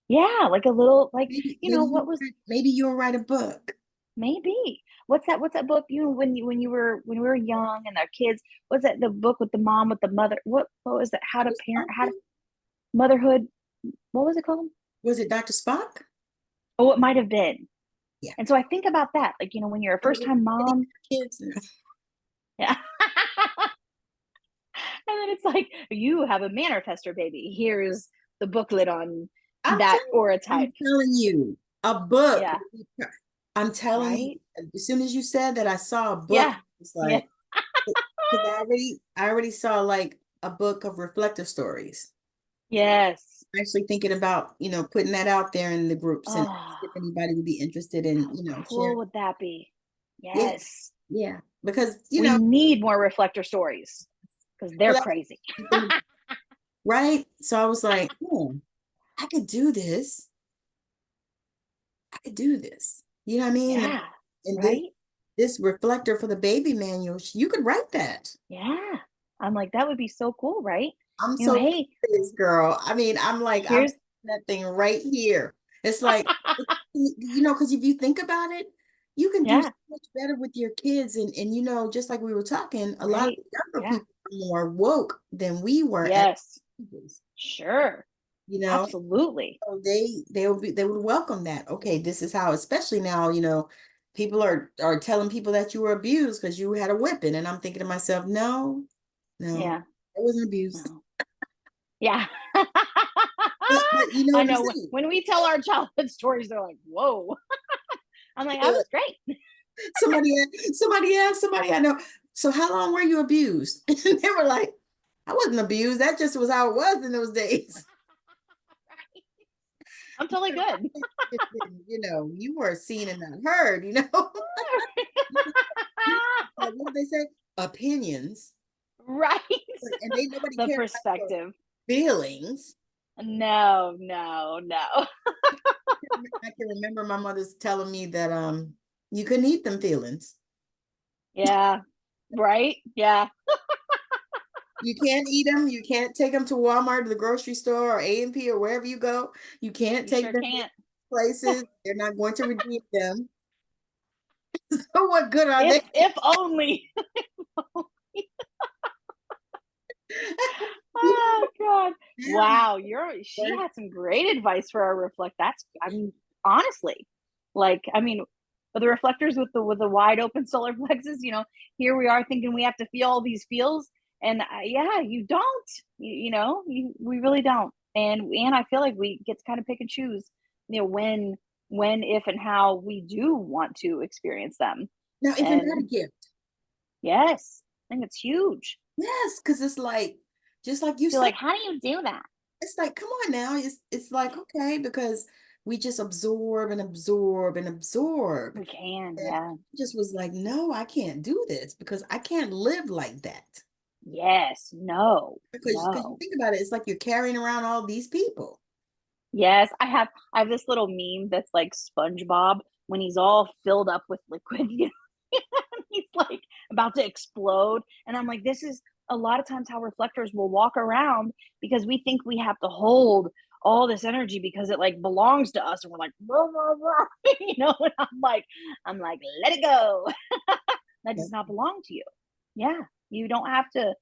Yeah, like a little, like, Maybe what was, maybe you'll write a book. maybe. What's that book? When we were young and our kids, what's that, the book with the mom with the mother? What was it? How to Dr. parent, how to Spock? motherhood. What was it called? Was it Dr. Spock? Oh, it might have been. Yeah. And so I think about that, like, when you're a first time mom. Kids. Yeah. And then it's like, you have a manifester baby. Here's the booklet on that aura type. I'm telling you, a book. Yeah. I'm telling you, Right. as soon as you said that, I saw a book. Yeah. It's Yeah. like, because I already saw like a book of reflective stories. Yes. I'm actually thinking about, putting that out there in the groups and Oh, if anybody would be interested in, how cool sharing. would that be? Yeah, Yes. yeah. Because, We need more reflector stories because they're well, crazy. right? So I was like, oh, I could do this. I could do this. You know what I mean? Yeah. And Right. this reflector for the baby manual, you could write that. Yeah. I'm like, that would be so cool, right? I'm so Hey, serious, girl. I mean, I'm like, I'm here's, that thing right here. It's like, because if you think about it, you can do so yeah, much better with your kids. And just like we were talking, a lot of right. younger Yeah. people are more woke than we were as Yes. babies, Sure. you know. Absolutely. So they would welcome that. Okay, this is how, especially now, people are telling people that you were abused because you had a whipping. And I'm thinking to myself, no, no, Yeah. I wasn't abused. No. Yeah. But you know I what I'm know saying? when we tell our childhood stories, they're like, whoa. I'm like, I Yeah. was great. Somebody asked somebody I know, so how long were you abused? And they were like, I wasn't abused. That just was how it was in those days. I'm totally good. You were seen and not heard. Like, what did they say? Opinions. Right. And they nobody The cared about your perspective. feelings. No, no, no. I can remember my mother's telling me that you couldn't eat them feelings. Yeah. Right. Yeah. You can't eat them. You can't take them to Walmart or the grocery store or A&P or wherever you go. You can't You take sure them to can't. places. They're not going to redeem them. So what good are they? If only. Oh God. Now you Wow, she work. had some great advice for our reflect. That's, I mean, honestly, like, I mean, for the reflectors with the wide open solar plexus, here we are thinking we have to feel all these feels, and yeah, you don't. We really don't. And I feel like we get to kind of pick and choose, when, if, and how we do want to experience them. Now, isn't that a And gift? yes, I think it's huge. Yes, because it's like, just like you You're said, like, how do you do that? it's like, come on now. It's like, okay, because we just absorb and absorb and absorb. We can, And yeah. I just was like, no, I can't do this because I can't live like that. Yes, no, Because you no. think about it, it's like you're carrying around all these people. Yes, I have this little meme that's like SpongeBob when he's all filled up with liquid, he's like about to explode. And I'm like, this is a lot of times how reflectors will walk around because we think we have to hold all this energy because it like belongs to us. And we're like, "Rah, rah, rah," and I'm like, let it go. That does not belong to you. Yeah. You don't have to,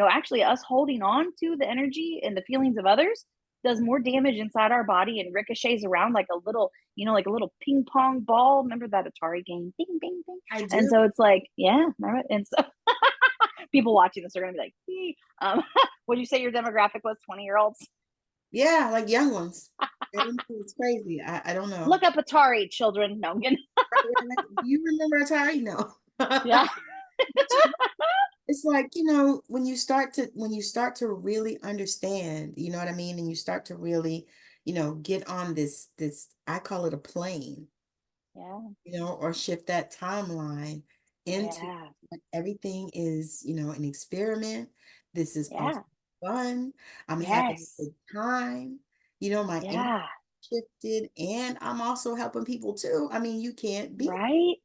actually us holding on to the energy and the feelings of others does more damage inside our body and ricochets around like a little, like a little ping pong ball. Remember that Atari game? Bing, bing, bing. I And do. so it's like, yeah, remember? And so people watching this are going to be like, what did you say your demographic was? 20-year-olds? Yeah, like young ones. I don't know. It's crazy. I don't know. Look up Atari, children. No, I'm kidding. Right, right, right. Do you remember Atari? No. Yeah. But it's like, when you start to really understand, you know what I mean? And you start to really, get on this, I call it a plane, Yeah. or shift that timeline into Yeah. like, everything is, an experiment. This is also Yeah. fun. I'm having a Yes. good time. My energy Yeah. shifted, and I'm also helping people too. I mean, you can't beat. Right.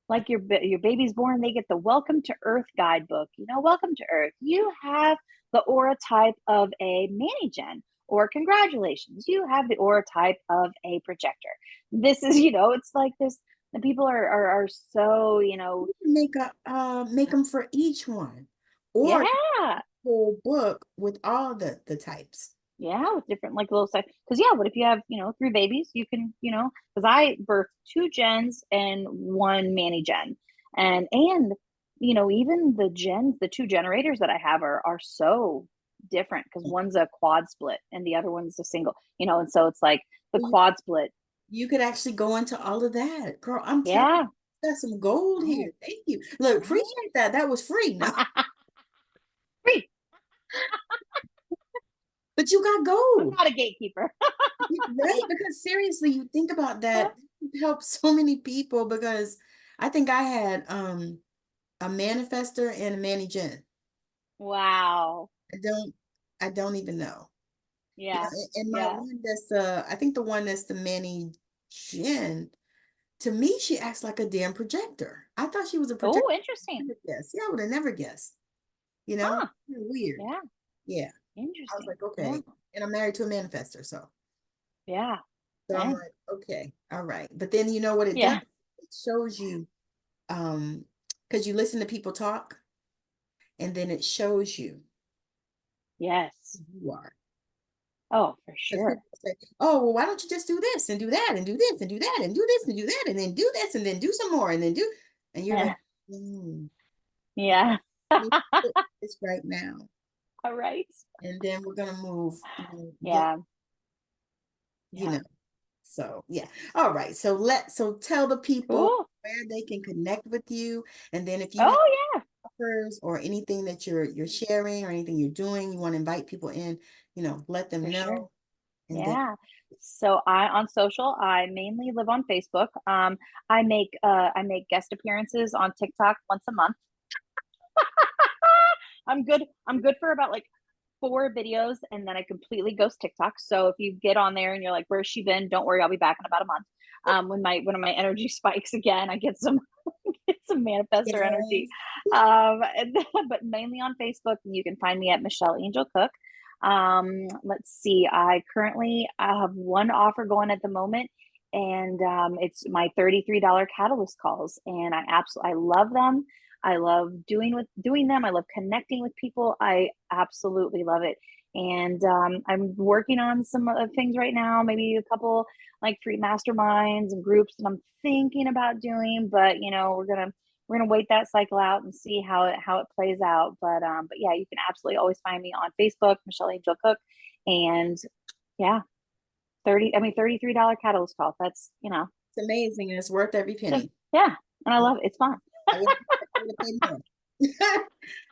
Like your baby's born, they get the Welcome to Earth guidebook. Welcome to Earth. You have the aura type of a mani-gen, or congratulations, you have the aura type of a projector. This is, it's like this. The people are so, You can make them for each one, or yeah, whole book with all the types. yeah, with different like little size. Because yeah, what if you have, three babies? You can, because I birthed two gens and one mani gen, and even the two generators that I have are so different because one's a quad split and the other one's a single. And so it's like the You, quad split. you could actually go into all of that, girl. I'm telling you, Yeah. got some gold Oh, here. Thank you. Look, right. appreciate that. That was free. No, Free. but you got I'm gold, not a gatekeeper. right? Because seriously, you think about that, it helps so many people because I think I had a manifester and a Manny Gen. Wow. I don't I don't even know. Yeah. And my Yeah. one that's I think the one that's the Manny Gen, to me, she acts like a damn projector. I thought she was a projector. Oh, interesting. Yes, yeah, I would have never guessed. Huh. Weird. Yeah. Yeah. I was Interesting. like, Yeah. okay. And I'm married to a manifester, so Yeah. I'm Dang. like, okay, all right. But then you know what it does? Yeah. It shows you, because you listen to people talk, and then it shows you Yes. who you are. Oh, for Because sure. people say, oh, well, why don't you just do this and do that and do this and do that and do this and do that and then do this and then do some more and then do, and you're like, Yeah. hmm, Yeah. let me put this right now. All right. And then we're gonna move, get, Yeah. you Yeah. know. So yeah. All right. So tell the people Cool. where they can connect with you. And then if you have Oh, yeah. offers or anything that you're sharing or anything you're doing, you want to invite people in, let them For sure. know. And then Yeah. So I on social, I mainly live on Facebook. I make guest appearances on TikTok once a month. I'm good for about like 4 videos and then I completely ghost TikTok. So if you get on there and you're like, where's she been? Don't worry, I'll be back in about a month. When my energy spikes again, I get some get some manifestor energy. yes. But mainly on Facebook, and you can find me at Michelle Angel Cook. Let's see. I have one offer going at the moment, and it's my $33 catalyst calls, and I love them. I love doing them. I love connecting with people. I absolutely love it. And I'm working on some other things right now, maybe a couple like free masterminds and groups that I'm thinking about doing, but we're gonna wait that cycle out and see how it plays out. But yeah, you can absolutely always find me on Facebook, Michelle Angel Cook, and yeah, $33 catalyst call. That's It's amazing and it's worth every so penny. yeah, and I love it. It's fun. I would have paid more.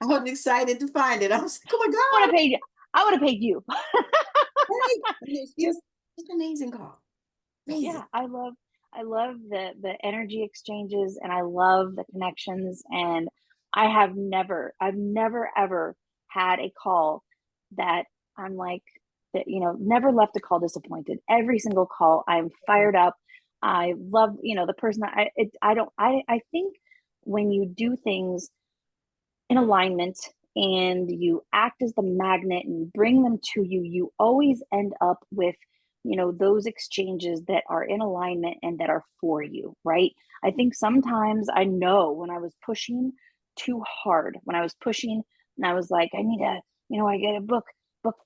I was excited to find it. I was like, oh my I would God. have paid you. I would have paid you. Right. And it's you just an amazing call. Amazing. Yeah, I love the energy exchanges, and I love the connections, and I've never ever had a call that I'm like, that, never left a call disappointed. Every single call I'm fired up. I love, the person that I think when you do things in alignment and you act as the magnet and you bring them to you, you always end up with, those exchanges that are in alignment and that are for you, right? I think sometimes I know when I was pushing too hard, when I was pushing and I was like, I need to, I get a book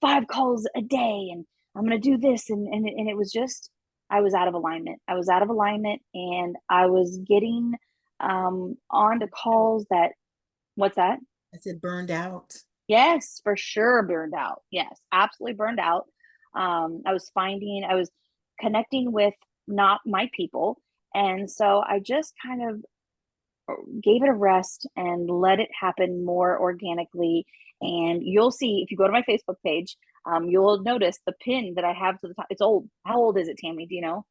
5 calls a day and I'm going to do this. And it was just, I was out of alignment. I was out of alignment and I was getting on to calls that, what's that? I said burned out. Yes, for sure burned out. Yes, absolutely burned out. I was connecting with not my people. And so I just kind of gave it a rest and let it happen more organically. And you'll see if you go to my Facebook page, you'll notice the pin that I have to the top. It's old. How old is it, Tammy? Do you know?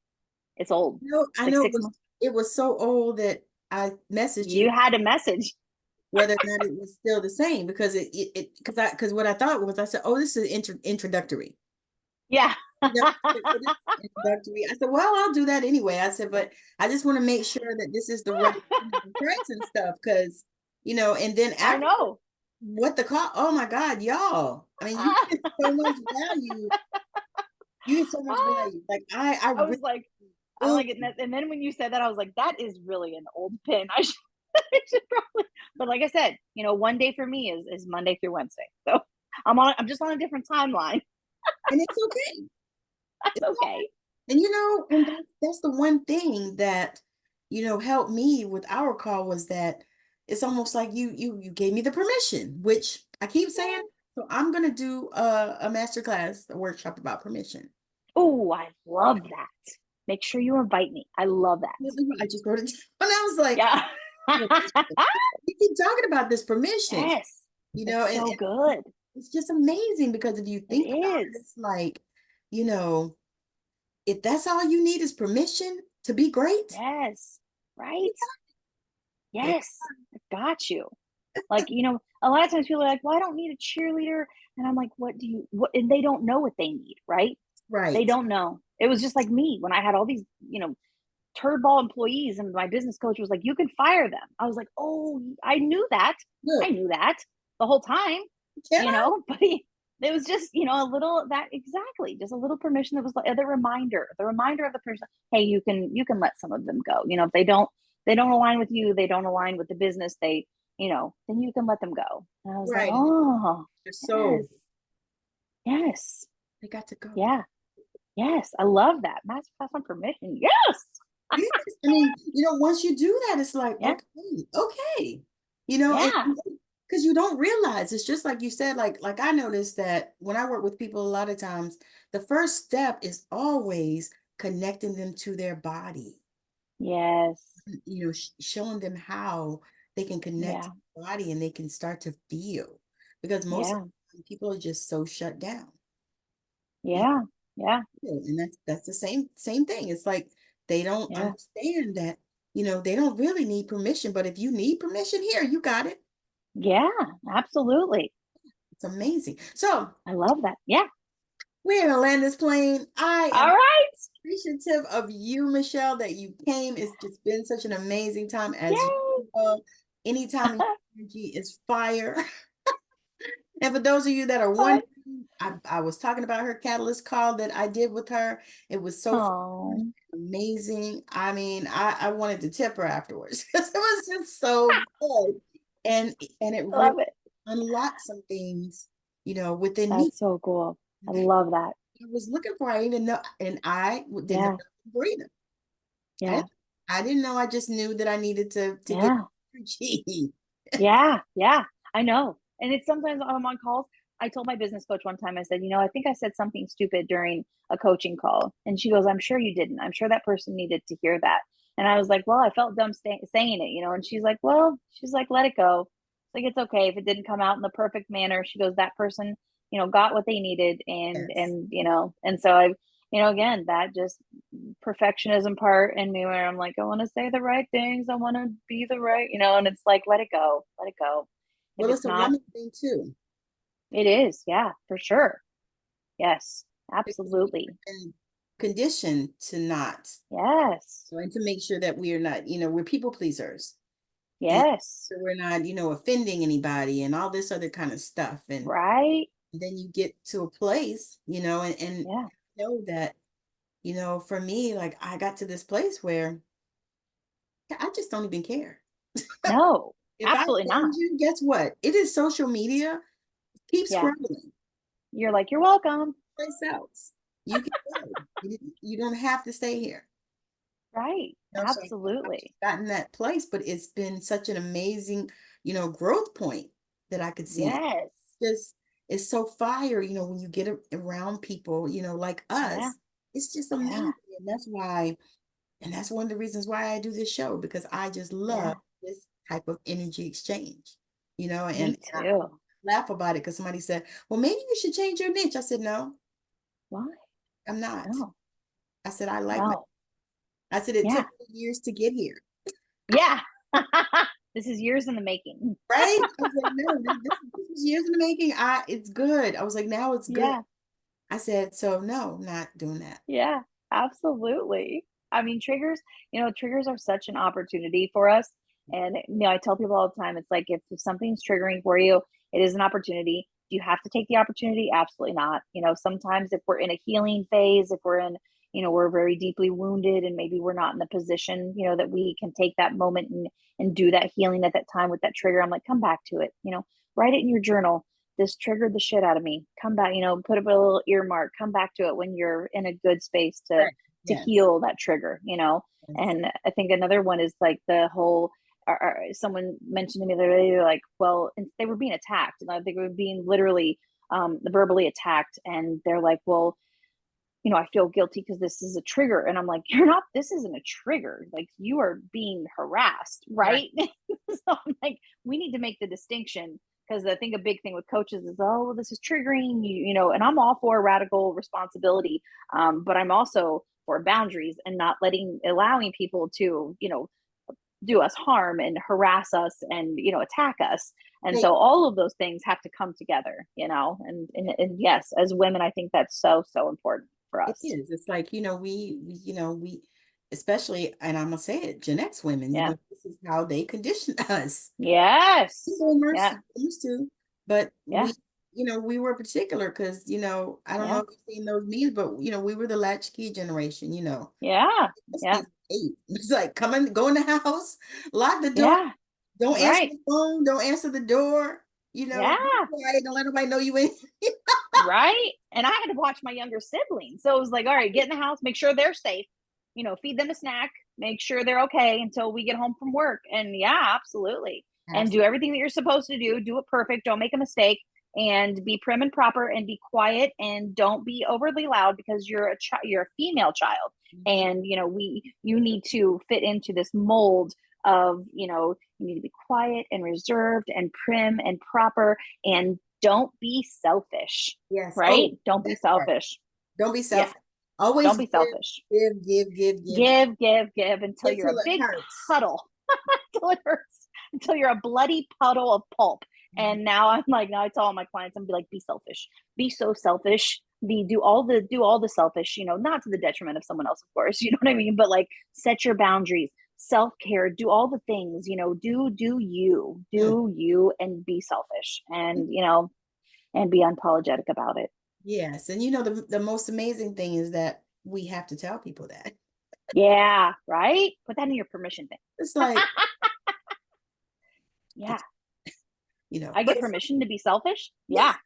It's old. No, It's I like know 6 months. it was so old that I messaged You you had a message. whether or not it was still the same because because what I thought was I said, oh, this is introductory. Yeah. You know, I said, "Oh, this is introductory." I said, well, I'll do that anyway. I said, but I just want to make sure that this is the right price and stuff because and then I after know. what the call, oh my God, y'all. I mean, you get so much value. You get so much value. Like I I really, was like, I oh, like it. And then when you said that, I was like, that is really an old pin. I should probably, but like I said, one day for me is Monday through Wednesday. So I'm just on a different timeline. and it's okay. That's It's okay. okay. And and that's the one thing that, helped me with our call was that it's almost like you gave me the permission, which I keep saying. So I'm gonna do a master class, a workshop about permission. Oh, I love that. Make sure you invite me. I love that. I just wrote it down and I was like, Yeah. "Well, we keep talking about this permission, Yes. It's so and good. it's just amazing because if you It think about it, is. it's like, you know, if that's all you need is permission to be great, Yes. Right? yeah, Yes. I got you. Like, a lot of times people are like, well, I don't need a cheerleader. And I'm like, what? And they don't know what they need, right? They right. don't know. It was just like me when I had all these, turdball employees, and my business coach was like, you can fire them. I was like, oh, I knew that. I Look, knew that the whole time, can I? but it was just, a little that exactly, just a little permission that was like the reminder of the person, hey, you can let some of them go. If they don't align with you, they don't align with the business, then you can let them go. And I was like, Right. And oh, your soul, yes, yes, they got to go. yeah, yes. I love that. Masterclass on permission. Yes. Yes. I mean, once you do that, it's like, Yeah. okay, and Yeah. because you don't realize it's just like you said, like I noticed that when I work with people, a lot of times the first step is always connecting them to their body, Yes. showing them how they can connect to Yeah. the body and they can start to feel because most of Yeah. the time people are just so shut down. Yeah. Yeah. And that's the same thing. It's like they don't Yeah. understand that, they don't really need permission, but if you need permission here, you got it. Yeah. Absolutely. It's amazing. So I love that. Yeah. we're gonna land this plane. I All am right. appreciative of you, Michelle, that you came. It's just been such an amazing time as Yay. usual. Anytime your energy is fire. And for those of you that are Fun. wondering, I was talking about her catalyst call that I did with her. It was so fun, Oh, amazing. I mean, I wanted to tip her afterwards because it was just so good. And it I really love it. unlocked some things, within me. That's so cool. I love that. I was looking for. I didn't know, and I didn't know Yeah. breathing. I Yeah. I didn't know. I just knew that I needed to get Yeah. energy. Yeah. Yeah. I know. And it's sometimes I'm on calls. I told my business coach one time, I said, I think I said something stupid during a coaching call. And she goes, I'm sure you didn't. I'm sure that person needed to hear that. And I was like, well, I felt dumb saying it, And she's like, let it go. Like, it's okay if it didn't come out in the perfect manner. She goes, that person, got what they needed. And, Yes. and, and so again, that just perfectionism part in me where I'm like, I want to say the right things. I want to be the right, and it's like, let it go, let it go. If Well, it's it's a not, woman thing too. it is. Yeah, for sure. Yes, Because we've absolutely. been conditioned to not, Yes, and to make sure that we're not, we're people pleasers. And yes, so we're not, offending anybody and all this other kind of stuff. And right. then you get to a place, and Yeah, know that, for me, like I got to this place where I just don't even care. no, If I absolutely offend not. you, guess what? It is social media. Keep Yeah, scrolling. you're like, you're welcome. Place else. You can go. You don't have to stay here. Right, So I've absolutely. just gotten that place, but it's been such an amazing, growth point that I could see. Yes, Just it's so fire, when you get around people, like yeah, us. It's just yeah, amazing. And that's why, and that's one of the reasons why I do this show, because I just yeah. love this type of energy exchange, Me and I too. laugh about it because somebody said, well, maybe you should change your niche. I said, no, Why? I'm not. No, I said, I like my, no. I said, it took Yeah, me years to get here. yeah. This is years in the making. Right? I was like, no, this was years in the making. It's good. I was like, now it's good. Yeah, I said, so no, I'm not doing that. yeah, absolutely. I mean, triggers are such an opportunity for us. And I tell people all the time, it's like if something's triggering for you, it is an opportunity. Do you have to take the opportunity? Absolutely not. Sometimes if we're in a healing phase, if we're in, we're very deeply wounded and maybe we're not in the position, that we can take that moment and do that healing at that time with that trigger. I'm like, come back to it, write it in your journal. This triggered the shit out of me. Come back, put up a little earmark. Come back to it when you're in a good space to Right. Yes. heal that trigger. Yes. And I think another one is like the whole. Someone mentioned to me the other day, like, well, they were being attacked, and they were being literally verbally attacked, and they're like, well, I feel guilty because this is a trigger. And I'm like, you're not, this isn't a trigger. Like, you are being harassed, Right. right? So I'm like, we need to make the distinction because I think a big thing with coaches is, oh, well, this is triggering you, and I'm all for radical responsibility. But I'm also for boundaries and not allowing people to, do us harm and harass us and, attack us. And Hey, so all of those things have to come together, and yes, as women, I think that's so, so important for it us. is. It's like, we, especially, and I'm gonna say it, Gen X women, Yeah. this is how they conditioned us. Yes. Boomers Yeah. used to, but Yeah. we were particular because, I don't know Yeah. if you've seen those memes, but we were the latchkey generation, Yeah. This Yeah. is eight. It's like go in the house, lock the door, Yeah. don't answer Right. the phone, don't answer the door, Yeah. be quiet, don't let nobody know you in. Right. And I had to watch my younger siblings. So it was like, all right, get in the house, make sure they're safe, feed them a snack, make sure they're okay until we get home from work. And yeah, absolutely. And do Absolutely. everything that you're supposed to do it perfect, don't make a mistake, and be prim and proper and be quiet and don't be overly loud because you're a female child. Mhm. And you need to fit into this mold of, you need to be quiet and reserved and prim and proper, and don't be selfish, Yes. right? Oh, Don't be that part. selfish. Don't be Yeah. selfish. Always Don't be give, selfish. give Give until until you're a it big hurts. puddle. Until it hurts. Until you're a bloody puddle of pulp. Mhm. And now now I tell all my clients, I'm be like, be selfish. Be so selfish. Do all the selfish, not to the detriment of someone else, of course. You know what I mean? But like, set your boundaries, self-care, do all the things, Mm. do you and be selfish, and be unapologetic about it. Yes. And the most amazing thing is that we have to tell people that. Yeah, right? Put that in your permission thing. It's like, Yeah. I but get it's, permission to be selfish. yes, Yeah. you,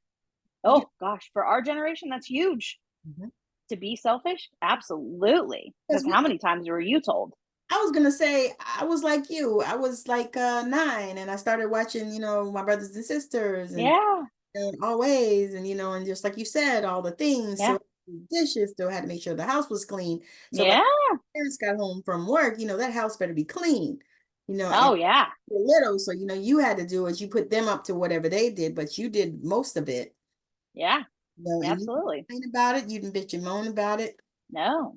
Oh gosh, for our generation, that's huge. Mhm. To be selfish? Absolutely. Because Because how many times were you told? I was gonna say I was like you. I was like 9, and I started watching, my brothers and sisters, Yeah. and always, and and just like you said, all the things. Yeah. So dishes, still had to make sure the house was clean. So like Yeah. parents got home from work, that house better be clean. And Oh yeah. you're little, so you had to do is you put them up to whatever they did, but you did most of it. Yeah. And you Absolutely. complain about it, you didn't bitch and moan about it. No,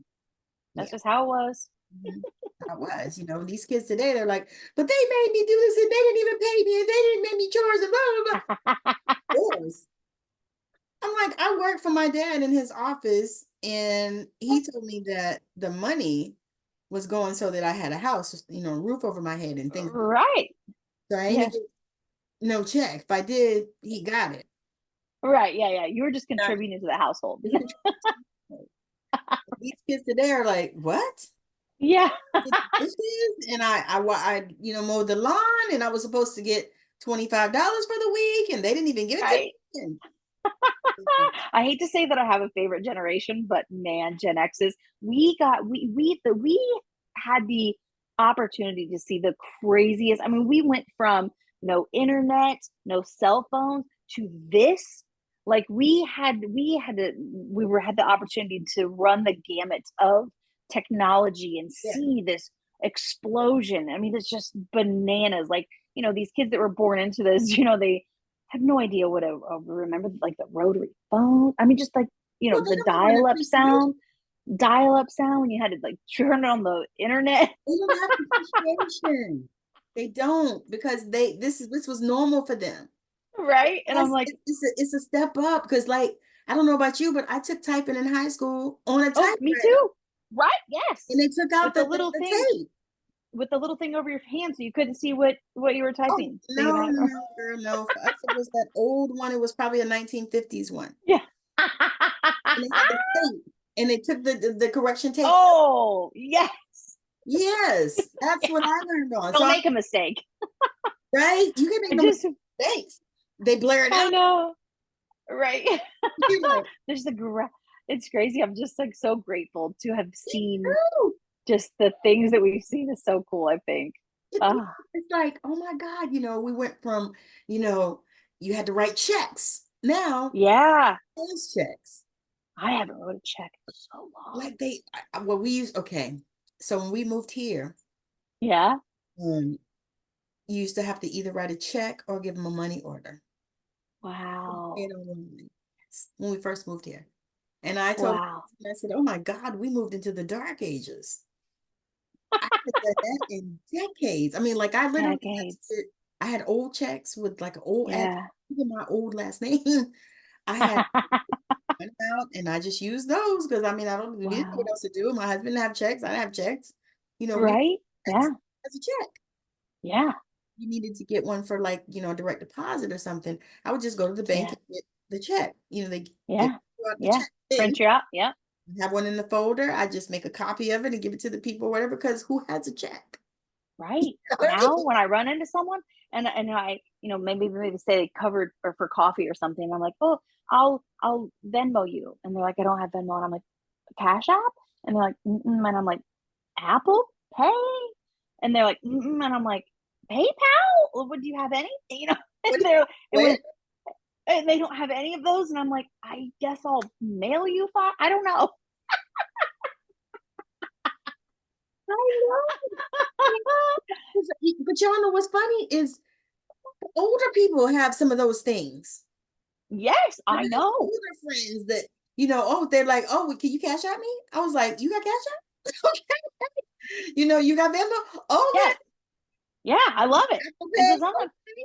that's Yeah. just how it was. Mhm. I was, these kids today, they're like, but they made me do this and they didn't even pay me and they didn't make me chores and blah, blah, blah. Yes. I'm like, I work for my dad in his office, and he told me that the money was going so that I had a house, a roof over my head and things. Right. So I ain't Yeah. get no check. If I did, he got it. Right. Yeah. Yeah. You were just Not- contributing to the household. These kids today are like, what? Yeah. Did dishes? And mowed the lawn, and I was supposed to get $25 for the week, and they didn't even give it to Right. me. I hate to say that I have a favorite generation, but man, Gen X's, we had the opportunity to see the craziest. I mean, we went from no internet, no cell phones to this. Like we had the opportunity to run the gamut of technology and Yeah. see this explosion. I mean, it's just bananas. Like, these kids that were born into this, they have no idea what remember like the rotary phone. I mean, just like, Well, they the don't have an appreciation. dial up sound when you had to like turn it on the internet. They don't have appreciation. They don't, because this was normal for them. Right. And I'm Yes, like, it's a step up, because like, I don't know about you, but I took typing in high school on a oh, me typewriter, too. Right. and Yes. they took out With the the, little the thing, tape. with the little thing over your hand so you couldn't see what you were Oh, typing. So you no, had no, girl, no. For us, it was that old one. It was probably a 1950s one. yeah. And they had the tape, and they took the correction tape. Oh, yes. Yes, that's what I learned on. So Don't make a mistake. right, you can make I no just mistakes. They blur it I out. know. Right. You're like, There's it's crazy. I'm just like so grateful to have it's seen true. just the things that we've seen is so cool, I think. It- Ah, it's like, oh my God, we went from, you know, you had to write checks. Now, yeah. those checks. I haven't wrote a check in so long. Like well, we used, okay. So when we moved here, Yeah. um, you used to have to either write a check or give them a money order. Wow. Paid online. When we first moved here. And I told Wow. my husband, I said, oh my God, we moved into the dark ages. I haven't done that in decades. I mean, like I literally Decades. I had old checks with like an old address, Yeah. even my old last name. I had went out and I just used those, because I mean, I don't, we didn't know what Wow. else to do. My husband didn't have checks. I didn't have checks. We Right? checks Yeah. as a check. Yeah. You needed to get one for like, direct deposit or something. I would just go to the bank Yeah. and get the check. They give Yeah. you out the Yeah. check. Then Print you out. Yeah. have one in the folder. I just make a copy of it and give it to the people, whatever, because who has a check? Right. You know what I Now mean? when I run into someone and I, maybe say they covered or for coffee or something, I'm like, oh, I'll Venmo you. And they're like, I don't have Venmo. And I'm like, Cash App? And they're like, mm-mm. And I'm like, Apple Pay? And they're like, mm-mm. And I'm like, PayPal? Well, would you have any? And What? it Where? was, and they don't have any of those. And I'm like, I guess I'll mail you five. I don't know. I know. But y'all know what's funny is older people have some of those things. Yes, I I got know. older friends that, they're like, oh, can you cash out me? I was like, you got cash out? Okay. You got Venmo? Yeah. Okay. Yeah. I love it. Apple And Pay? so sometimes Okay.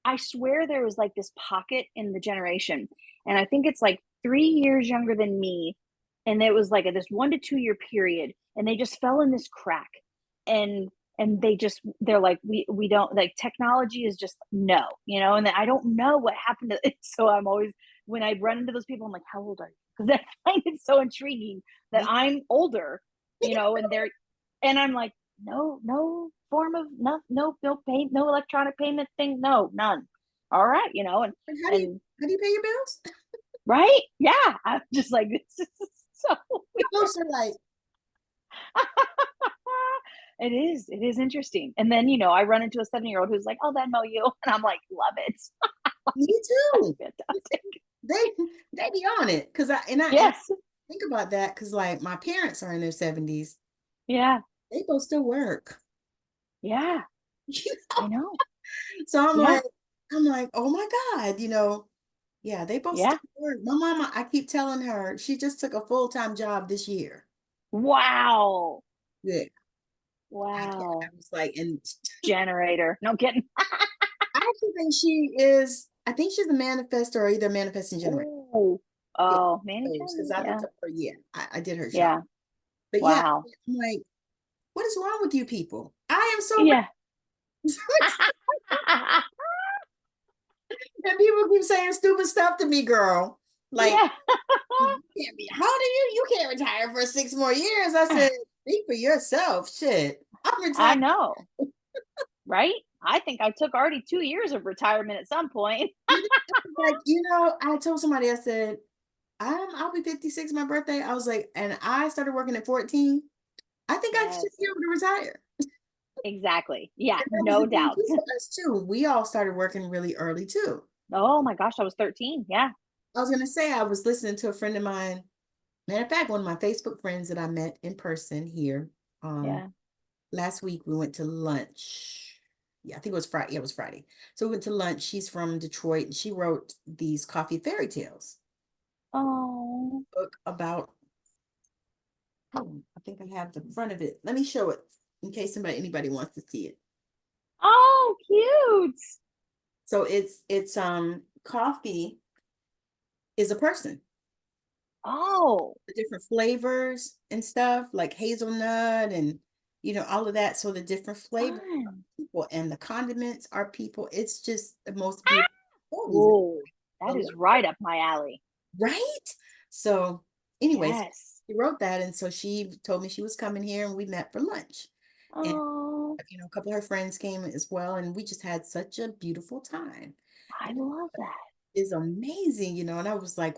I swear there was like this pocket in the generation, and I think it's like 3 years younger than me, and it was like this 1 to 2 year period, and they just fell in this crack, and they're like we don't like technology is just no, and then I don't know what happened to it. So I'm always when I run into those people, I'm like, how old are you? Because I find it so intriguing that Me I'm older, and I'm like, no form of no pay, no electronic payment thing, no, none. All right, too. and How do you pay your bills? right, yeah, I'm just like this is so Most are like, it is interesting. And then I run into a 7-year-old who's like, "Oh, Venmo you," and I'm like, "Love it, me that's too. fantastic." They they be on it. And I Yes, think about that, because like my parents are in their 70s. yeah, They both still work. yeah, I know, So yeah, I'm like, oh my God, Yeah, they both Yeah. still work. My mama, I keep telling her, she just took a full-time job this year. Wow. Yeah. I Wow. was like, and Generator. No kidding. I actually think I think she's a manifestor or either manifesting generator. Oh. Yeah, Oh, Manny because Chan. I Yeah. looked up her, yeah, I did her chart. Yeah. But yeah, Wow. I'm like, what is wrong with you people? I am so Yeah. rich. And people keep saying stupid stuff to me, girl. Like, Yeah. you can't be, how do you can't retire for 6 more years? I said, speak for yourself. Shit. I'm I retired. know. Right? I think I took already 2 years of retirement at some point. Like, I told somebody, I said, I'll be 56 my birthday. I was like, and I started working at 14. I think I should be Yes. able to retire. Exactly. Yeah. And that was No the thing too doubts. for us too. We all started working really early too. Oh my gosh, I was 13. Yeah. I was gonna say I was listening to a friend of mine. Matter of fact, one of my Facebook friends that I met in person here. Um, Yeah. last week we went to lunch. Yeah, I think it was Friday. Yeah, it was Friday. So we went to lunch. She's from Detroit and she wrote these coffee fairy tales Oh. book about. Oh, I think I have the front of it. Let me show it in case anybody wants to see it. Oh, cute. So it's coffee is a person. Oh, The different flavors and stuff like hazelnut and all of that. So the different flavors are fun. people and the condiments are people. It's just the most beautiful stories. Oh, I that love is it. right up my alley. Right? So, anyways, Yes. she wrote that, and so she told me she was coming here, and we met for lunch. And Oh, a couple of her friends came as well, and we just had such a beautiful time. I love that. Is amazing, and I was like,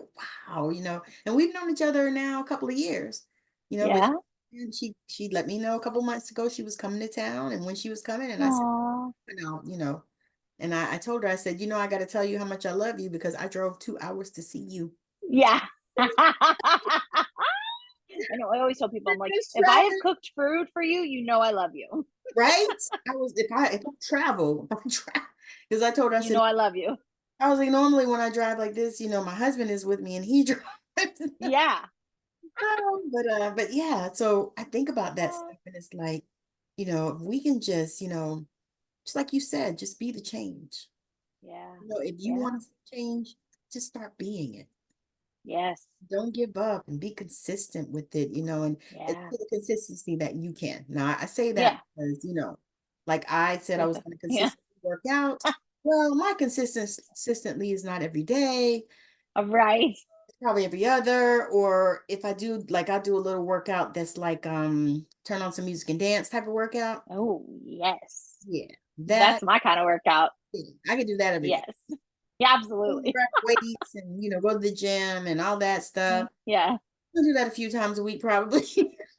wow, and we've known each other now a couple of years, but Yeah. and she let me know a couple months ago she was coming to town and when she was coming, and I said, Oh, and I told her, I said, I got to tell you how much I love you because I drove 2 hours to see you. yeah. I know. I always tell people, I'm like, This if I have traffic, cooked food for you, you know I love you. right? I was if I travel, because I told her, I You said, know I love you. I was like, normally when I drive like this, my husband is with me and he drives. Yeah. But yeah, so I think about that Oh, stuff and it's like, if we can just, just like you said, just be the change. yeah. If you Yeah. want to change, just start being it. Yes. Don't give up and be consistent with it, and it's Yeah. to the consistency that you can. Now, I say that Yeah. because, like I said, I With was it. going to Yeah. consistently work out. Well, my consistently is not every day, Right. probably every other, or if I do like I do a little workout that's like turn on some music and dance type of workout. Oh, yes. Yeah, That's that my kind of workout. I can do that every day. Yes. Yeah, absolutely. Grab weights and go to the gym and all that stuff. Yeah. I'll do that a few times a week probably.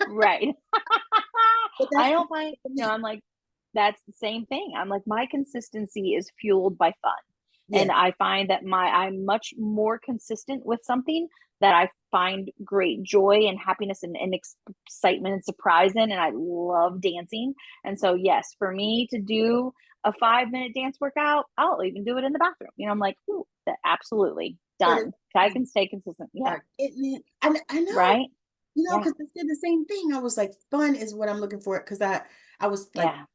Right. But I that's don't find, for me. I'm like, that's the same thing. I'm like, my consistency is fueled by fun. And Yes. I find that I'm much more consistent with something that I find great joy and happiness and excitement and surprise in. And I love dancing. And so, yes, for me to do a 5 minute dance workout, I'll even do it in the bathroom. I'm like, ooh, absolutely But if done. I you can stay consistent. Yeah. start getting it, I know, Right. Yeah. because I said the same thing. I was like, fun is what I'm looking for because I was like Yeah.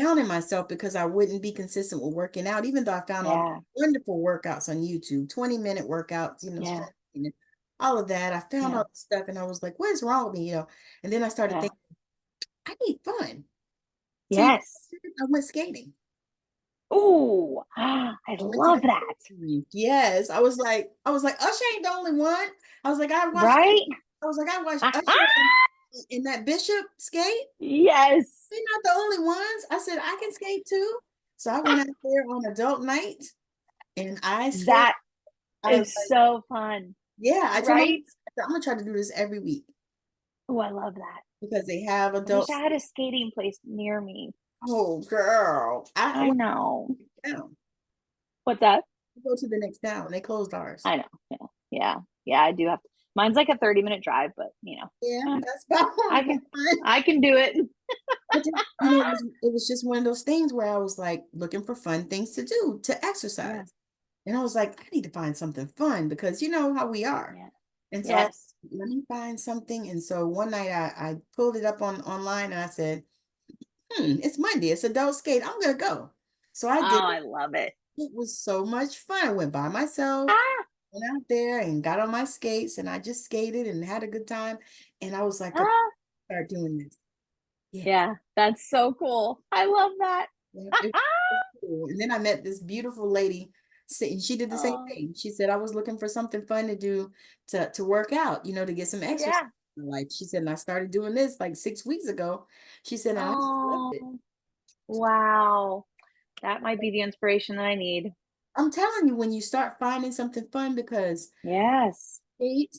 down in myself because I wouldn't be consistent with working out, even though I found all Yeah. wonderful workouts on YouTube, 20-minute workouts, Yeah. stretching and all of that. I found Yeah. all this stuff and I was like, what is wrong with me? And then I started Yeah. thinking, I need fun. So Yes. I went skating. Ooh, I Went to the love that. skating rink. Yes. I was like, Usher ain't the only one. I was like, Right? I watched Usher and that Bishop skate. Yes. They're not the only ones. I said, I can skate too. So I went out there on adult night and I skated. That I was is like, so fun. yeah, I told my Right? I'm gonna try to do this every week Oh, I love that. because they have I wish I adults. had a skating place near me. Oh, girl. I I went know. down. What's that? Go to the next town. They closed ours. I know. Yeah. Yeah. Yeah, I do have to. Mine's like a 30-minute drive, but Yeah, eh, that's fine. I That's can fine. I can do it. I just, it was just one of those things where I was like looking for fun things to do to Yeah. exercise. And I was like, I need to find something fun because you know how we are. Yeah. And so I Yes. let me find something. And so one night I pulled it up online and I said, it's Monday. It's adult skate. I'm gonna go. So I Oh, did. I love it. It was so much fun. I went by myself, Ah, went out there and got on my skates and I just skated and had a good time. And I was like, okay, ah. start doing this. Yeah. Yeah, that's so cool. I love that. Yeah, it was cool. And then I met this beautiful lady, and she did the same Oh, thing. She said, I was looking for something fun to do to work out, to get some exercise. yeah. Like she said, and I started doing this like 6 weeks ago. She said, and I just loved it. Oh, wow. That might be the inspiration that I need. I'm telling you, when you start finding something fun, because Yes. eight,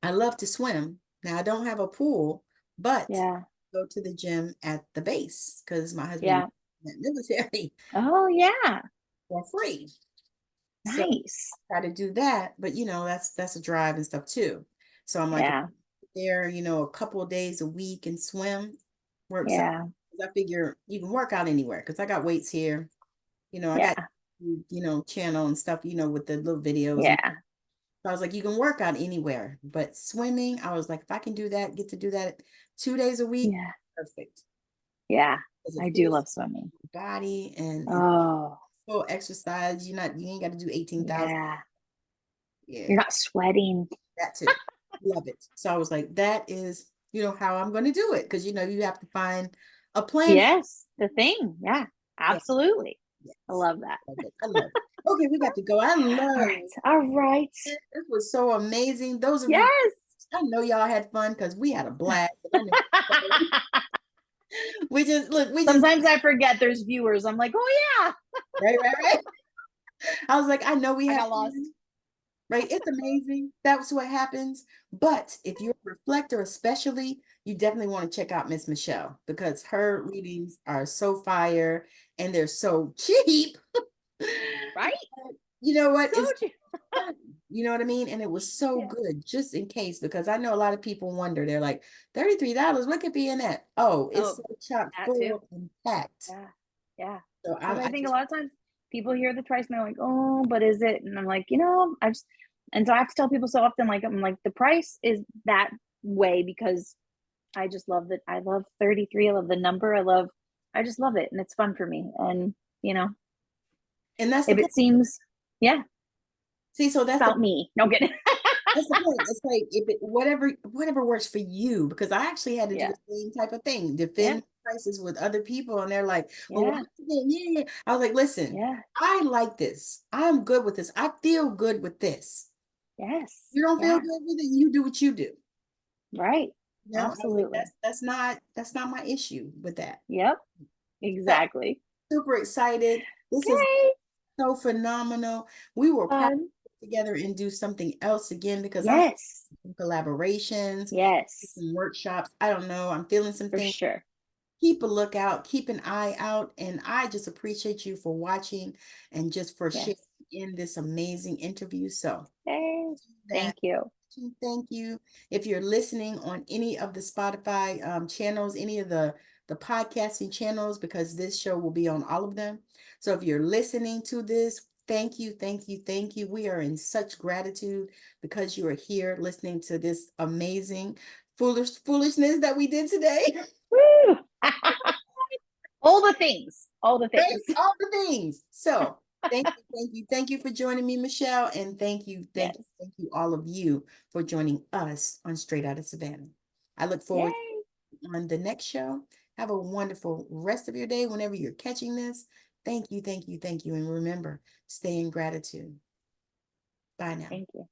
I love to swim. Now I don't have a pool, but Yeah. go to the gym at the base because my husband Yeah. is in the military Oh, yeah. for free. So Nice. try to do that, but that's a drive and stuff too. So I'm like, if Yeah. I'm there, a couple of days a week and swim, works out. Yeah. 'Cause I figure you can work out anywhere because I got weights here. I got Yeah. channel and stuff, with the little videos. And Yeah. so I was like, you can work out anywhere. But swimming, I was like, if I can do that, get to do that 2 days a week, Yeah. perfect. Yeah. Because it I do feels love swimming. good body and it's Oh, full exercise. You ain't got to do 18,000. yeah. Yeah. You're not sweating. That too. Love it. So I was like, that is, how I'm going to do it. Because, you have to find a plan. Yes, the thing. Yeah, Yes, absolutely. I yes. love that. Love it. I love it. Okay, we got to go. I All love right. All right. it. This was so amazing. Those of you, Yes. I know y'all had fun because we had a blast. And I know we just look, we just Sometimes I forget there's viewers. I'm like, oh yeah, right, right, right. I was like, I know we I had got lost. fun. Right? It's amazing. That's what happens. But if you're a reflector, especially, you definitely want to check out Miss Michelle because her readings are so fire and they're so cheap. Right? You know what? So It's true. fun. You know what I mean? And it was so Yeah. good, just in case, because I know a lot of people wonder, they're like, $33, what could be in that? Oh, it's Oh, so chock that too. full and packed. Yeah. Yeah. So Because I I think a just, lot of times people hear the price and they're like, oh, but is it? And I'm like, I just, and so I have to tell people so often, like, I'm like, the price is that way because I just love that. I love 33. I love the number. I just love it. And it's fun for me. And, you know, and that's the if point. it seems, yeah, See, so that's the about me. No I'm kidding. That's the point. It's like if it whatever works for you, because I actually had to do Yeah. the same type of thing, Yeah. defend prices with other people, and they're like, "Well, why Yeah. yeah." I was like, "Listen, Yeah. I like this. I'm good with this. I feel good with this. Yes. You don't feel Yeah. good with it, you do what you do." Right. I was like, Absolutely. that's not my issue with that. Yep. So Exactly. super excited. This is Yay. so phenomenal. We will probably Fun. get together and do something else again because I'm Yes. some collaborations, Yes. some workshops. I don't know. I'm feeling some For things. sure. Keep a lookout, keep an eye out. And I just appreciate you for watching and just for sharing Yes. in this amazing interview. So Yay. that Thank you. thank you. If you're listening on any of the Spotify channels, any of the podcasting channels, because this show will be on all of them. So if you're listening to this, thank you, thank you, thank you. We are in such gratitude because you are here listening to this amazing foolishness that we did today. Woo. All the things. All the Right? things. All the things. So thank you for joining me, Michelle. And Yes. thank you, all of you for joining us on Straight Out of Savannah. I look forward Yay. on the next show. Have a wonderful rest of your day whenever you're catching this. Thank you, thank you, thank you. And remember, stay in gratitude. Bye now. Thank you.